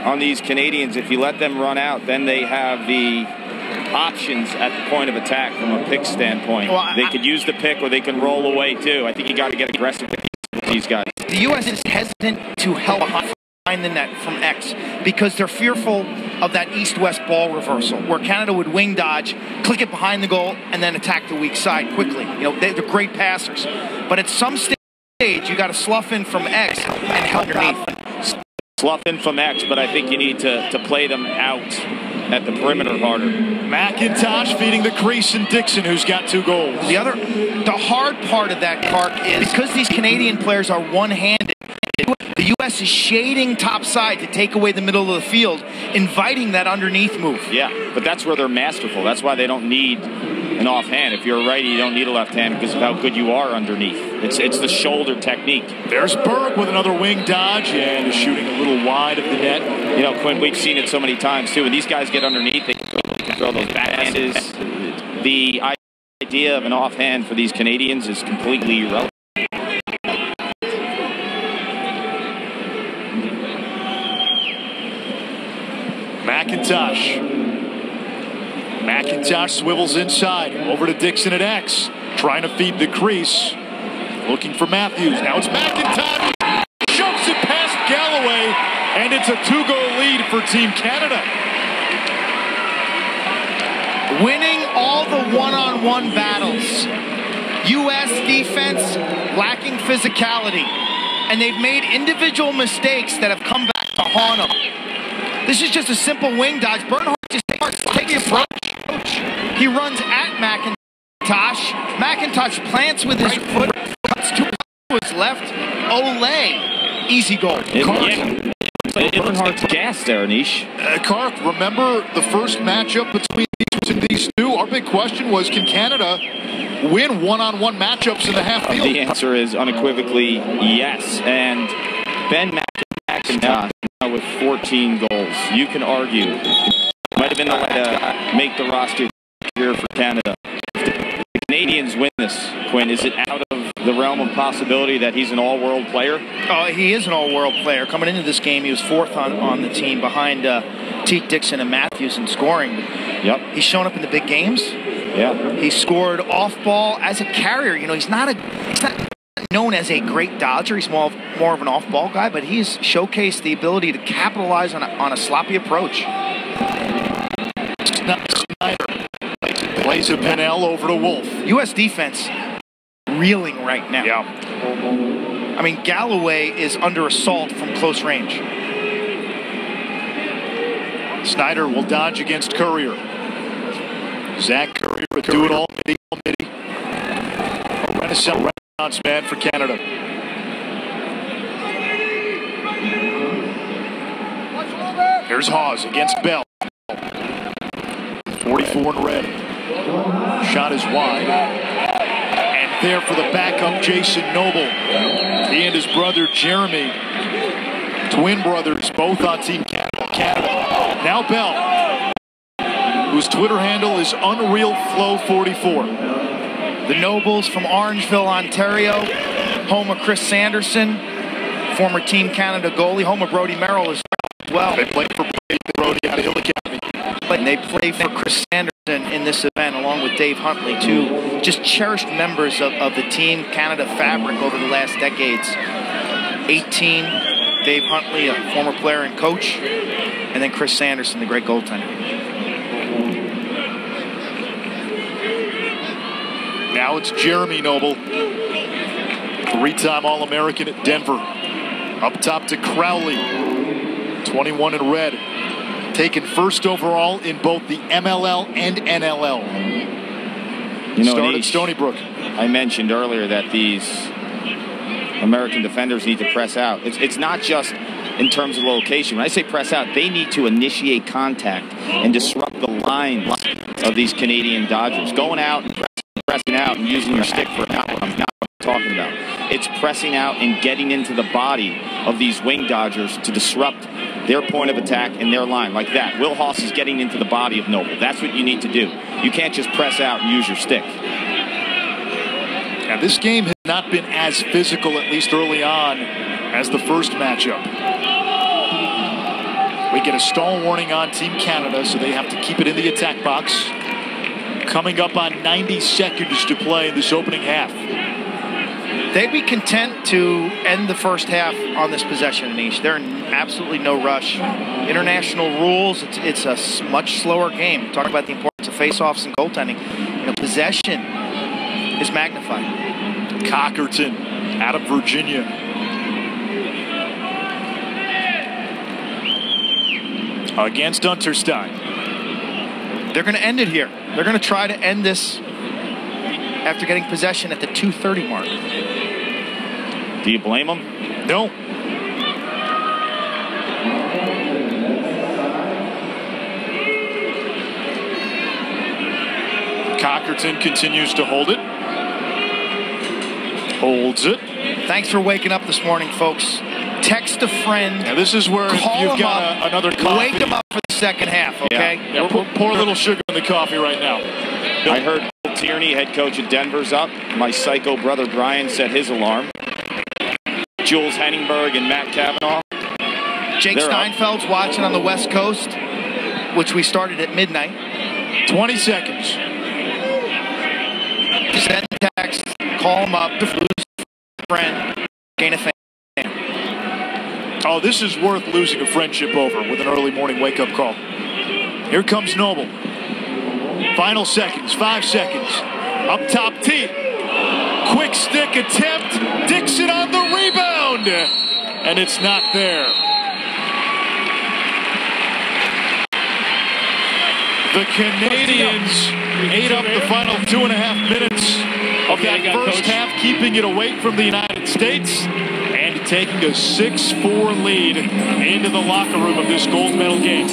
on these Canadians. If you let them run out, then they have the options at the point of attack from a pick standpoint. Well, they could use the pick or they can roll away too. I think you got to get aggressive with these guys. The U.S. is hesitant to help behind the net from X because they're fearful of that east-west ball reversal where Canada would wing dodge, click it behind the goal, and then attack the weak side quickly. You know, they're great passers. But at some stage, you got to slough in from X and help underneath. Slough in from X, but I think you need to play them out at the perimeter harder. McIntosh feeding the crease and Dixon, who's got 2 goals. The hard part of that, Clark, is because these Canadian players are one-handed, the U.S. is shading topside to take away the middle of the field, inviting that underneath move. Yeah, but that's where they're masterful. That's why they don't need an offhand. If you're a righty, you don't need a left hand because of how good you are underneath. It's the shoulder technique. There's Berg with another wing dodge and is shooting a little wide of the net. You know, Quinn, we've seen it so many times too. When these guys get underneath, they can throw those backhands. The idea of an offhand for these Canadians is completely irrelevant. McIntosh swivels inside, over to Dixon at X, trying to feed the crease, looking for Matthews. Now it's McIntosh, shoves it past Galloway, and it's a 2-goal lead for Team Canada. Winning all the one-on-one battles. U.S. defense lacking physicality, and they've made individual mistakes that have come back to haunt them. This is just a simple wing dodge. Bernhardt just takes the approach. He runs at McIntosh. McIntosh plants with his foot, cuts to his left. Olay. Easy goal. Bernhardt's gas there, Anish. Kark, remember the first matchup between these two? Our big question was, can Canada win one-on-one matchups in the half field? The answer is unequivocally yes. And Ben McIntosh now with 14 goals. You can argue. Might have been the way to make the roster here for Canada. If the Canadians win this, Quinn, is it out of the realm of possibility that he's an all-world player? Oh, he is an all-world player. Coming into this game, he was fourth on the team behind Teak, Dixon, and Matthews in scoring. Yep. He's shown up in the big games. Yeah. He scored off ball as a carrier. You know, he's not known as a great dodger. He's more of an off-ball guy, but he's showcased the ability to capitalize on a sloppy approach. Snyder plays a Pennell over to Wolf. U.S. defense reeling right now. Yeah. I mean, Galloway is under assault from close range. Snyder will dodge against Courier. Zach Courier, a do-it-all midi. A renaissance man for Canada. Here's Hawes against Bell. 44 in red. Shot is wide. And there for the backup, Jason Noble. He and his brother Jeremy, twin brothers, both on Team Canada. Now Bell, whose Twitter handle is UnrealFlow44. The Nobles from Orangeville, Ontario, home of Chris Sanderson, former Team Canada goalie, home of Brody Merrill as well. They played for Brody out of Hill Academy. And they play for Chris Sanderson in this event, along with Dave Huntley, two just cherished members of the Team Canada fabric over the last decades. 18, Dave Huntley, a former player and coach, and then Chris Sanderson, the great goaltender. Now it's Jeremy Noble, three-time All-American at Denver. Up top to Crowley, 21 in red. Taken first overall in both the MLL and NLL. You know, started Stony Brook. I mentioned earlier that these American defenders need to press out. It's not just in terms of location. When I say press out, they need to initiate contact and disrupt the lines of these Canadian Dodgers. Going out and pressing out and using your stick for an out, I'm not talking about. It's pressing out and getting into the body of these wing Dodgers to disrupt their point of attack and their line like that. Will Haas is getting into the body of Noble. That's what you need to do. You can't just press out and use your stick. Now, this game has not been as physical, at least early on, as the first matchup. We get a stall warning on Team Canada, so they have to keep it in the attack box. Coming up on 90 seconds to play in this opening half. They'd be content to end the first half on this possession, Anish. They're in absolutely no rush. International rules, it's a much slower game. Talk about the importance of face-offs and goaltending. You know, possession is magnified. Cockerton out of Virginia. Against Unterstein. They're going to end it here. They're going to try to end this after getting possession at the 2:30 mark. Do you blame them? No. Pinkerton continues to hold it. Holds it. Thanks for waking up this morning, folks. Text a friend. Now this is where you've got another coffee. Wake them up for the second half, okay? Yeah, pour a little sugar in the coffee right now. I heard Bill Tierney, head coach at Denver's up. My psycho brother Brian set his alarm. Jules Henningberg and Matt Cavanaugh. Jake Steinfeld's watching on the West Coast, which we started at midnight. 20 seconds. Send text, call him up, lose a friend, gain a fan. Oh, this is worth losing a friendship over with an early morning wake-up call. Here comes Noble. Final seconds, 5 seconds. Up top tee. Quick stick attempt. Dixon on the rebound. And it's not there. The Canadians ate up the final 2.5 minutes of that first half, keeping it away from the United States and taking a 6-4 lead into the locker room of this gold medal game.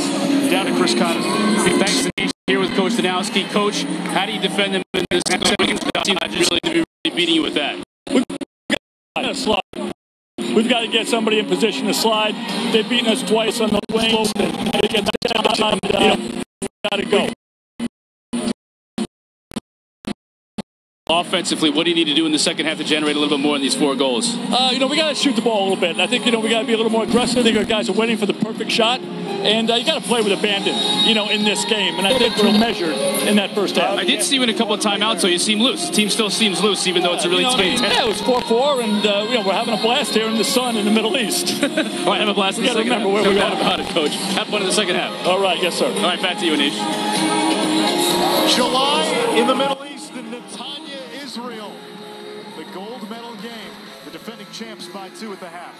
Down to Chris Connors. Thanks to Nish here with Coach Danowski. Coach, how do you defend them in this team? Really to be beating you with that. We've got to get somebody in position to slide. They've beaten us twice on the wing. They get down, got to go. Offensively, what do you need to do in the second half to generate a little bit more in these 4 goals? We got to shoot the ball a little bit. I think, we got to be a little more aggressive. I think our guys are waiting for the perfect shot. And you got to play with abandon, in this game. And I think we're measured in that first half. I did see you in a couple of timeouts, so you seem loose. The team still seems loose, even though it's a really tight. Yeah, it was 4-4, and, we're having a blast here in the sun in the Middle East. Right, have a blast in the second half. Remember where we are. About it, Coach. Have fun in the second half. All right, yes, sir. All right, back to you, Anish. July in the Middle East, and Netanya, Israel. The gold medal game. The defending champs by 2 at the half.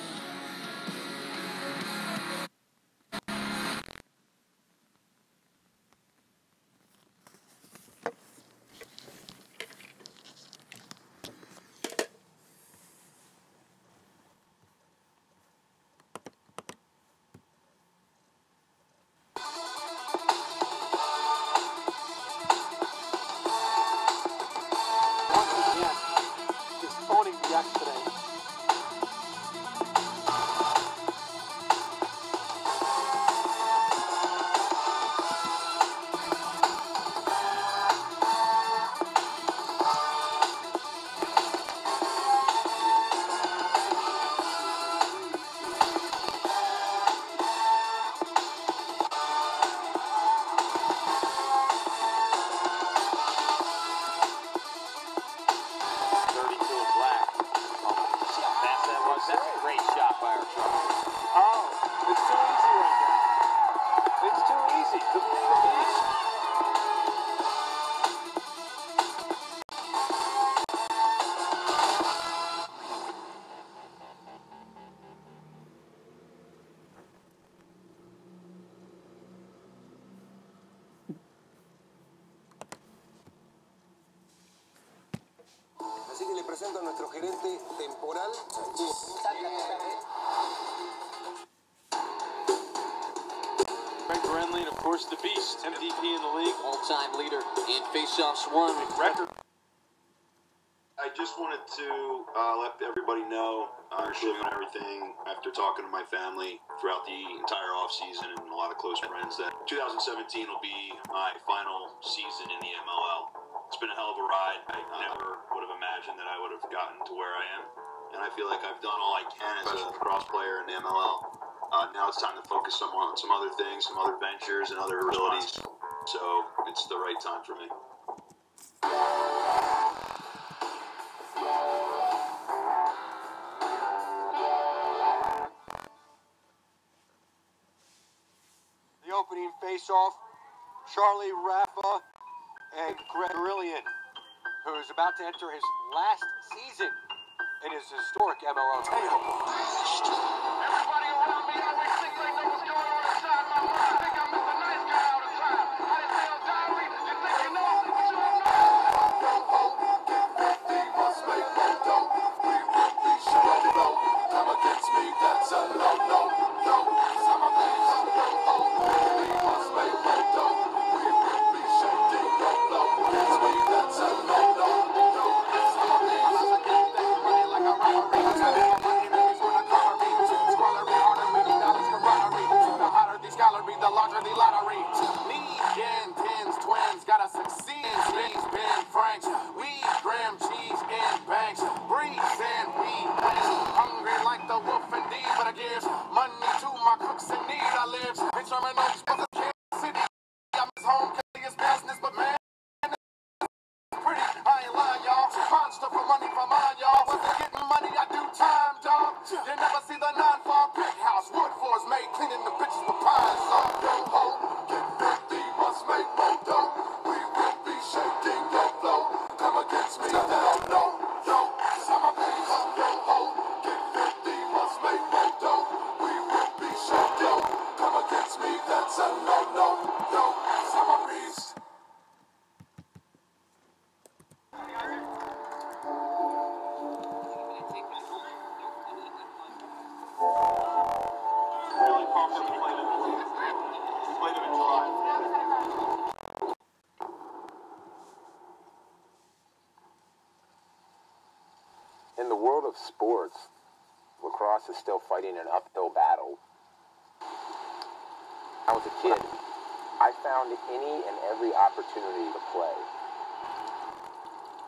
Así que le presento a nuestro gerente temporal. Greg Renly, and of course the Beast, MVP in the league, all-time leader in faceoffs won record. I just wanted to let everybody know shooting on everything after talking to my family throughout the entire offseason and a lot of close friends that 2017 will be my final season in the MLL. It's been a hell of a ride. I never would have imagined that I would have gotten to where I am. And I feel like I've done all I can as a lacrosse player in the MLL. Now it's time to focus on some other things, some other ventures and other abilities. So it's the right time for me. The opening face-off, Charlie Raffa and Greg Rillian, who is about to enter his last season in his historic MLL title. Everybody around me always think they know what's going on inside my mind. Think I'm Mr. Nice Guy all the time. I didn't say on diary, you think you know, but you don't know. Must make no dough. We will be sure to know. Come against me, that's a no. Some of these we must make no dough. We will be shaking no blow. Against me, that's live. Money to my crooks in need, I live. Bitch, I'm in Kansas City. I'm his home, his business, but man, pretty. I ain't lying, y'all. Monster for money for mine, y'all. Wasn't getting money, I do time, dog. You never see the 9-4 brick house. Wood floors made, cleaning the bitches for pines, so yo ho. Get 50, must make more dough. We will be shaking your flow. Come against me, hell no, no. I'm a beast, yo ho. Get 50, must make more dough. We will be shaking. Come against me, that's a no, no, no. I'm a beast. In the world of sports, lacrosse is still fighting an uphill battle. When I was a kid, I found any and every opportunity to play.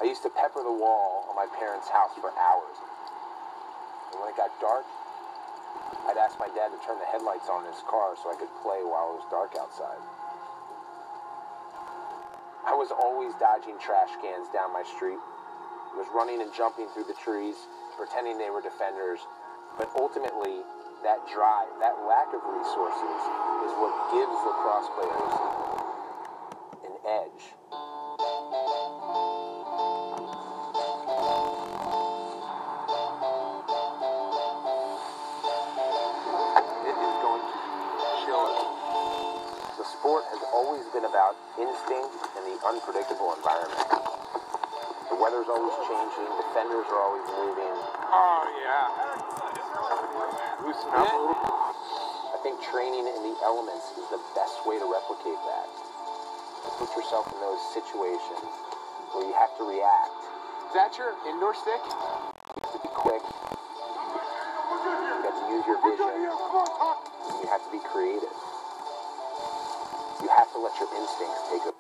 I used to pepper the wall on my parents' house for hours. And when it got dark, I'd ask my dad to turn the headlights on in his car so I could play while it was dark outside. I was always dodging trash cans down my street. I was running and jumping through the trees, pretending they were defenders. But ultimately, that drive, that lack of resources, is what gives lacrosse players an edge. It is going to show us. The sport has always been about instinct and the unpredictable environment. The weather's always changing, defenders are always moving. Oh, yeah. Loosen up a little. I think training in the elements is the best way to replicate that. Put yourself in those situations where you have to react. Is that your indoor stick? You have to be quick. You have to use your vision. And you have to be creative. You have to let your instincts take over.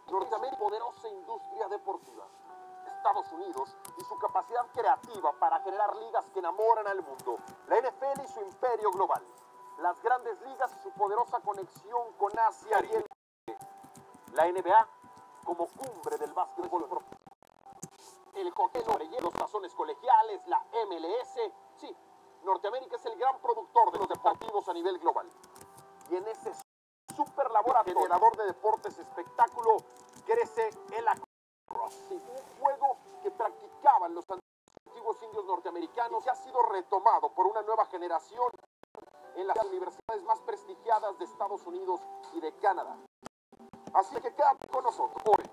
Norteamérica, poderosa industria deportiva. Estados Unidos y su capacidad creativa para generar ligas que enamoran al mundo. La NFL y su imperio global. Las grandes ligas y su poderosa conexión con Asia y el la NBA como cumbre del básquetbol profesional. El hockey sobre hielo, los tazones colegiales, la MLS. Sí, Norteamérica es el gran productor de los deportivos a nivel global. Y en ese super laboratorio generador de deportes espectáculo crece el Lacrosse, un juego que practicaban los antiguos indios norteamericanos y ha sido retomado por una nueva generación en las universidades más prestigiadas de Estados Unidos y de Canadá. Así que quédate con nosotros hoy.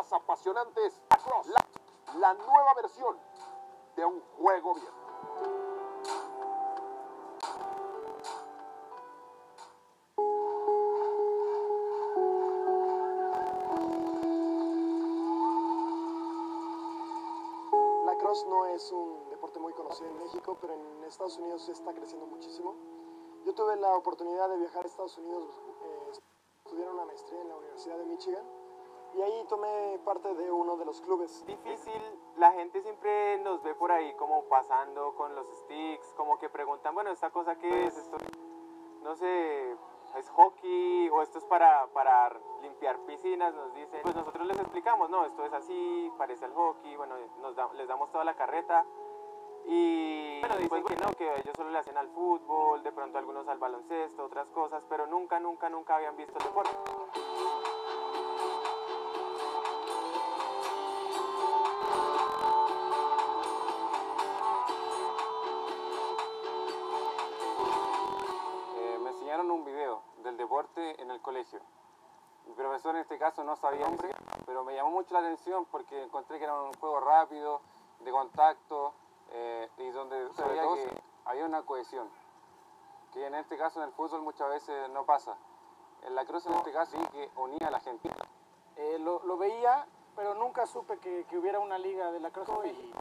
más apasionantes. Lacrosse, la nueva versión de un juego bien. Lacrosse no es un deporte muy conocido en México, pero en Estados Unidos está creciendo muchísimo. Yo tuve la oportunidad de viajar a Estados Unidos, estudiar una maestría en la Universidad de Michigan, y ahí tomé parte de uno de los clubes. Difícil, la gente siempre nos ve por ahí como pasando con los sticks, como que preguntan, bueno, ¿esta cosa qué es? Esto, no sé, ¿es hockey o esto es para limpiar piscinas? Nos dicen, pues nosotros les explicamos, no, esto es así, parece al hockey, bueno, les damos toda la carreta. Y bueno, dicen que no, que ellos solo le hacen al fútbol, de pronto algunos al baloncesto, otras cosas, pero nunca habían visto el deporte. Me enseñaron un video del deporte en el colegio. Mi profesor en este caso no sabía nombre, pero me llamó mucho la atención porque encontré que era un juego rápido, de contacto, y donde se veía que había una cohesión, que en este caso en el fútbol muchas veces no pasa. En la Lacrosse en este caso sí que unía a la gente. Lo veía, pero nunca supe que hubiera una liga de Lacrosse. Y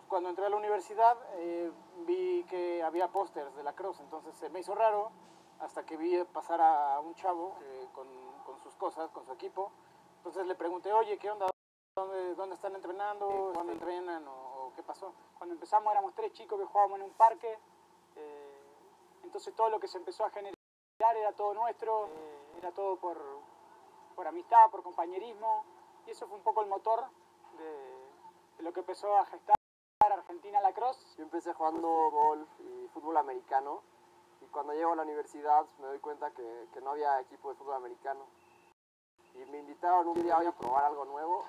cuando entré a la universidad vi que había pósters de Lacrosse, entonces se me hizo raro hasta que vi pasar a un chavo con sus cosas, con su equipo. Entonces le pregunté, oye, ¿qué onda? ¿Dónde están entrenando? ¿Dónde entrenan? ¿O qué pasó? Cuando empezamos éramos 3 chicos que jugábamos en un parque, entonces todo lo que se empezó a generar era todo nuestro, era todo por amistad, por compañerismo, y eso fue un poco el motor de lo que empezó a gestar Argentina Lacrosse. Yo empecé jugando golf y fútbol americano, y cuando llego a la universidad me doy cuenta que no había equipo de fútbol americano. Y me invitaron un día a probar algo nuevo,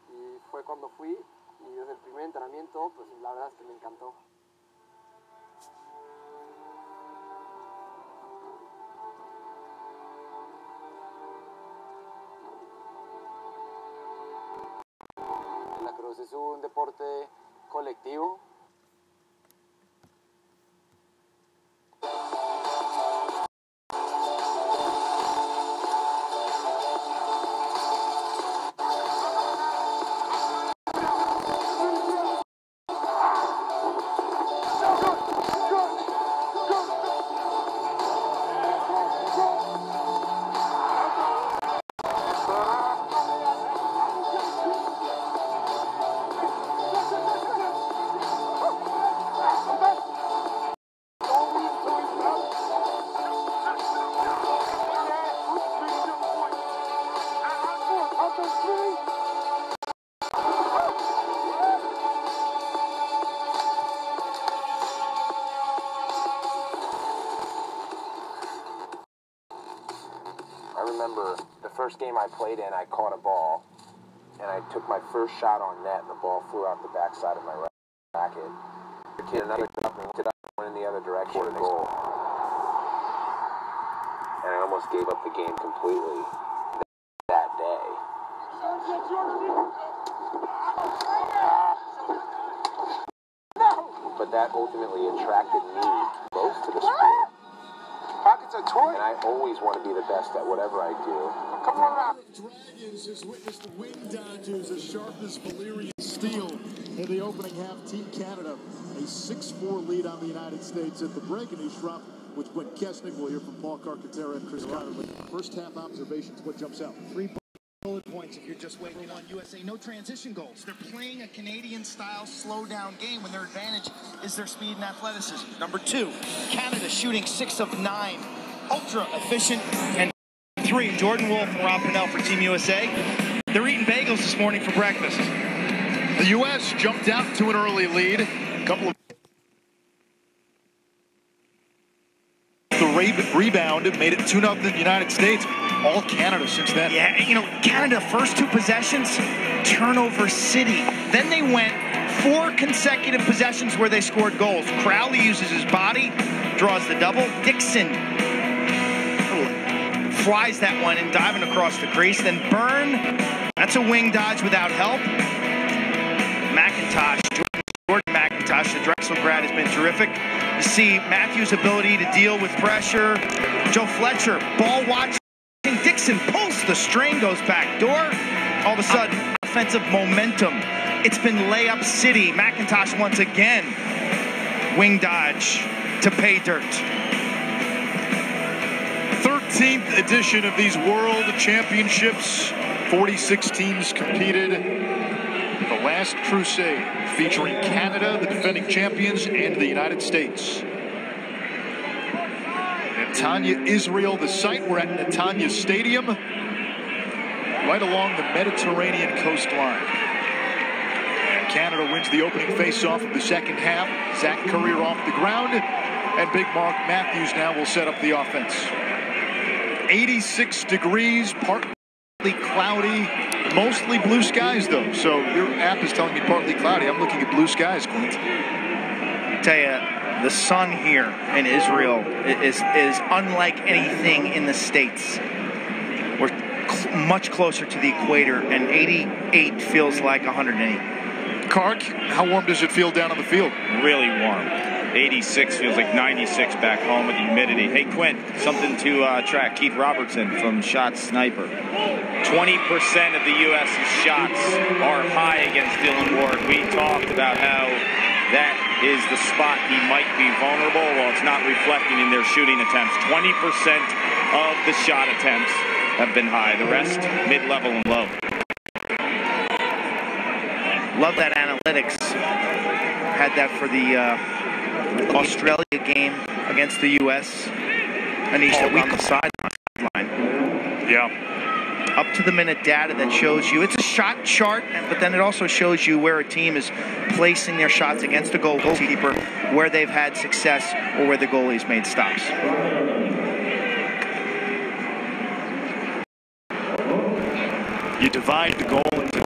y fue cuando fui, y desde el primer entrenamiento, pues la verdad es que me encantó. La Lacrosse es un deporte colectivo. I remember the first game I played in, I caught a ball, and I took my first shot on net, and the ball flew out the backside of my racket. The kid, another picked it up, went in the other direction, and goal. And I almost gave up the game completely that day. But that ultimately attracted me most to the sport. Pockets are toy. And I always want to be the best at whatever I do. Come on out. Dragons has witnessed the wing dodgers as sharp as Valyrian steel in the opening half. Team Canada, a 6-4 lead on the United States at the break. And he's dropped with Quinn Kesnick. We'll hear from Paul Carcaterra and Chris Conner. First half observations, what jumps out? 3 bullet points if you're just waiting on USA. No transition goals. They're playing a Canadian-style slow-down game when their advantage is their speed and athleticism. Number 2, Canada shooting 6 of 9. Ultra efficient. And 3, Jordan Wolf and Rob Pennell for Team USA. They're eating bagels this morning for breakfast. The U.S. jumped out to an early lead. A couple of the rebound made it 2-0 United States. All Canada since then. Yeah, you know, Canada, first 2 possessions, turnover city. Then they went 4 consecutive possessions where they scored goals. Crowley uses his body, draws the double. Dixon flies that one and diving across the crease. Then Byrne That's a wing dodge without help. McIntosh, Jordan McIntosh, the Drexel grad, has been terrific. You see Matthews' ability to deal with pressure. Joe Fletcher, ball watching. Dixon pulls the string, goes back door. All of a sudden, offensive momentum. It's been layup city. McIntosh once again. Wing dodge to pay dirt. 13th edition of these World Championships. 46 teams competed. The last crusade featuring Canada, the defending champions, and the United States. Netanya, Israel, the site. We're at Netanya Stadium, right along the Mediterranean coastline. Canada wins the opening face-off of the second half. Zach Currier off the ground, and Big Mark Matthews now will set up the offense. 86 degrees, partly cloudy, mostly blue skies though. So your app is telling me partly cloudy. I'm looking at blue skies, Clint. Tell you, the sun here in Israel is unlike anything in the States. We're much closer to the equator, and 88 feels like 108. Kark, how warm does it feel down on the field? Really warm. 86 feels like 96 back home with the humidity. Hey, Quint, something to track. Keith Robertson from Shot Sniper. 20% of the U.S.'s shots are high against Dylan Ward. We talked about how that is the spot he might be vulnerable. Well, it's not reflecting in their shooting attempts. 20% of the shot attempts have been high. The rest, mid-level and low. Love that analytics. Had that for the Australia game against the U.S. Anish on the sideline. Yeah. Up to the minute data that shows you, it's a shot chart, but then it also shows you where a team is placing their shots against the goalkeeper, where they've had success, or where the goalie's made stops. You divide the goal into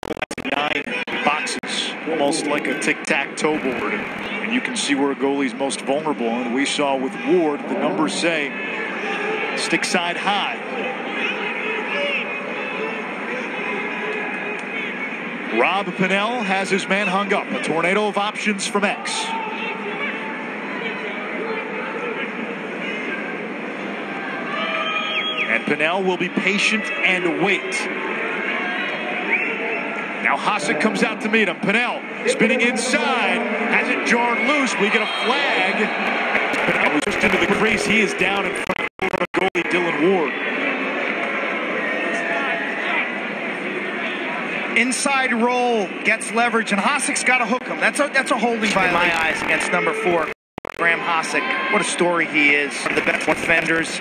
9 boxes, almost like a tic-tac-toe board, and you can see where a goalie's most vulnerable. And we saw with Ward, the numbers say, stick side high. Rob Pennell has his man hung up. A tornado of options from X. And Pennell will be patient and wait. Now Hasek comes out to meet him. Pennell spinning inside, has it jarred loose. We get a flag. Pennell was just into the crease. He is down in front of goalie Dylan Ward. Inside roll, gets leverage, and Hasek's got to hook him. That's a holding violation in my eyes against number 4, Graham Hasek. What a story he is. One of the best defenders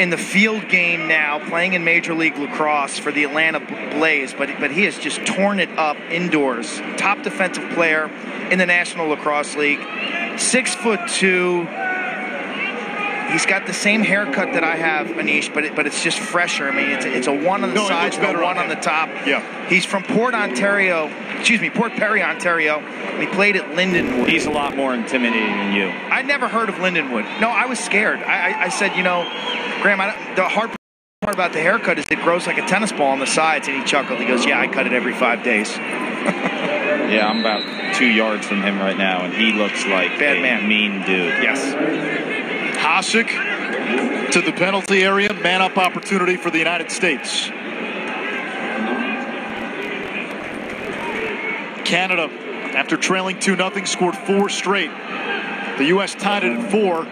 in the field game now, playing in Major League Lacrosse for the Atlanta Blaze, but he has just torn it up indoors. Top defensive player in the National Lacrosse League. 6'2". He's got the same haircut that I have, Anish, but it's just fresher. I mean, it's a one on the sides and a one on the top. Yeah. He's from Port Perry, Ontario, and he played at Lindenwood. He's a lot more intimidating than you. I'd never heard of Lindenwood. No, I was scared. I said, Graham, the hard part about the haircut is it grows like a tennis ball on the sides, and he chuckled. He goes, yeah, I cut it every 5 days. Yeah, I'm about 2 yards from him right now, and he looks like bad man. Mean dude. Yes. Hasek to the penalty area. Man-up opportunity for the United States. Canada, after trailing 2-0, scored 4 straight. The U.S. tied it at 4.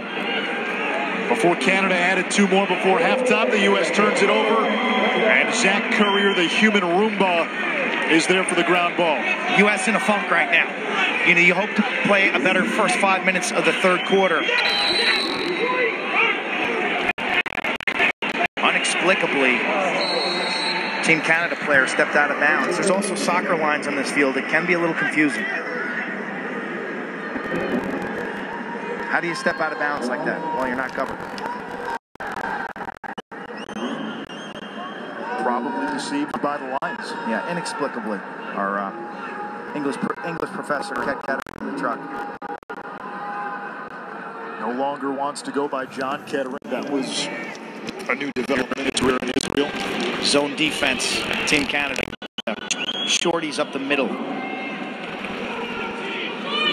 Before Canada added 2 more before halftime, the U.S. turns it over. And Zach Currier, the human Roomba, is there for the ground ball. U.S. in a funk right now. You hope to play a better first 5 minutes of the third quarter. Inexplicably, Team Canada player stepped out of bounds. There's also soccer lines on this field. It can be a little confusing. How do you step out of bounds like that? Well, you're not covered. Probably deceived by the lines. Yeah, inexplicably. Our English professor kept in the truck. No longer wants to go by John Kettering. That was a new development in his career in Israel. Zone defense, Team Canada. Shorties up the middle.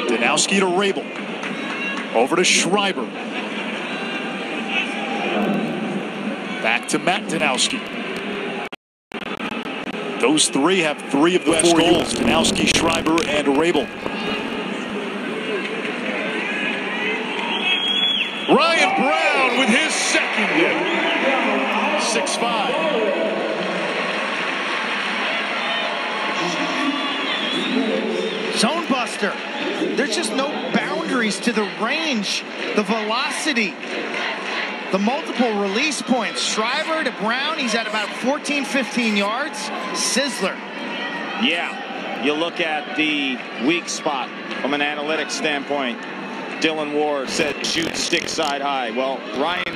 Danowski to Rabel. Over to Schreiber. Back to Matt Danowski. Those three have 3 of the 4 goals. Danowski, Schreiber, and Rabel. Ryan Brown with his second. 6'5". Zone buster. There's just no boundaries to the range, the velocity, the multiple release points. Schreiber to Brown, he's at about 14, 15 yards. Sizzler. Yeah, you look at the weak spot from an analytics standpoint. Dylan Ward said shoot stick side high. Well, Ryan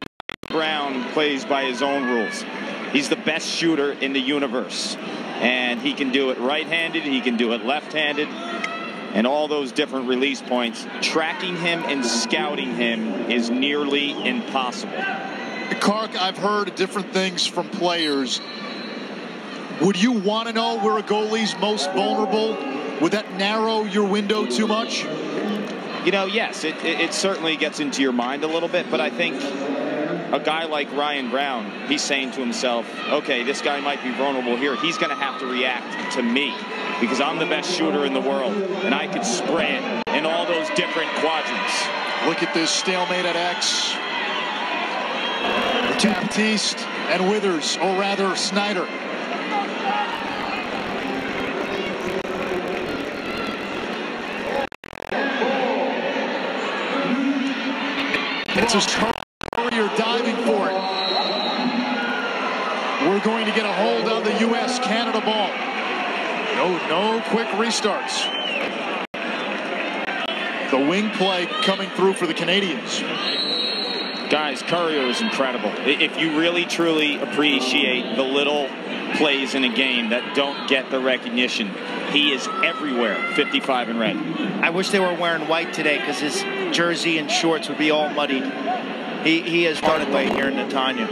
Brown plays by his own rules. He's the best shooter in the universe. And he can do it right-handed, he can do it left-handed, and all those different release points. Tracking him and scouting him is nearly impossible. Kark, I've heard different things from players. Would you want to know where a goalie's most vulnerable? Would that narrow your window too much? You know, yes, it certainly gets into your mind a little bit, but I think a guy like Ryan Brown, he's saying to himself, okay, this guy might be vulnerable here. He's going to have to react to me because I'm the best shooter in the world, and I could spray it in all those different quadrants. Look at this stalemate at X. Baptiste and Withers, or rather Snyder. It's just Courier diving for it. We're going to get a hold on the U.S.-Canada ball. No quick restarts. The wing play coming through for the Canadians. Guys, Courier is incredible. If you really, truly appreciate the little plays in a game that don't get the recognition, he is everywhere, 55 in red. I wish they were wearing white today because his jersey and shorts would be all muddied. He has started way here in Netanya.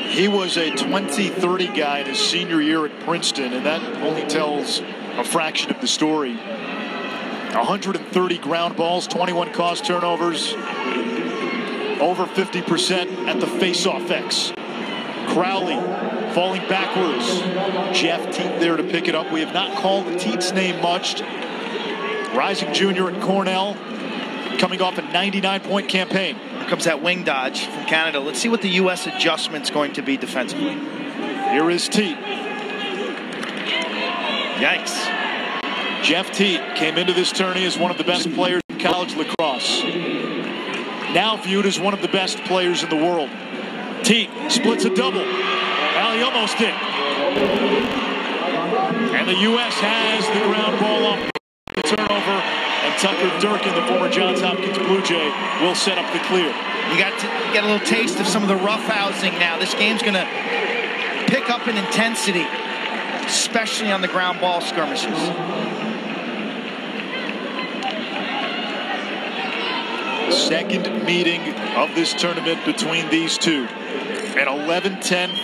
He was a 20-30 guy in his senior year at Princeton, and that only tells a fraction of the story. 130 ground balls, 21 caused turnovers, over 50% at the face-off X. Crowley falling backwards. Jeff Teat there to pick it up. We have not called the Teat's name much. Rising junior at Cornell, coming off a 99-point campaign. Here comes that wing dodge from Canada. Let's see what the U.S. adjustment's going to be defensively. Here is Teat. Yikes. Jeff Teat came into this tourney as one of the best players in college lacrosse. Now viewed as one of the best players in the world. Teat splits a double. Well, he almost did. And the U.S. has the ground ball off the turnover. And Tucker Durkin, the former Johns Hopkins Blue Jay, will set up the clear. You got to get a little taste of some of the roughhousing now. This game's going to pick up in intensity, especially on the ground ball skirmishes. Second meeting of this tournament between these two. An 11-10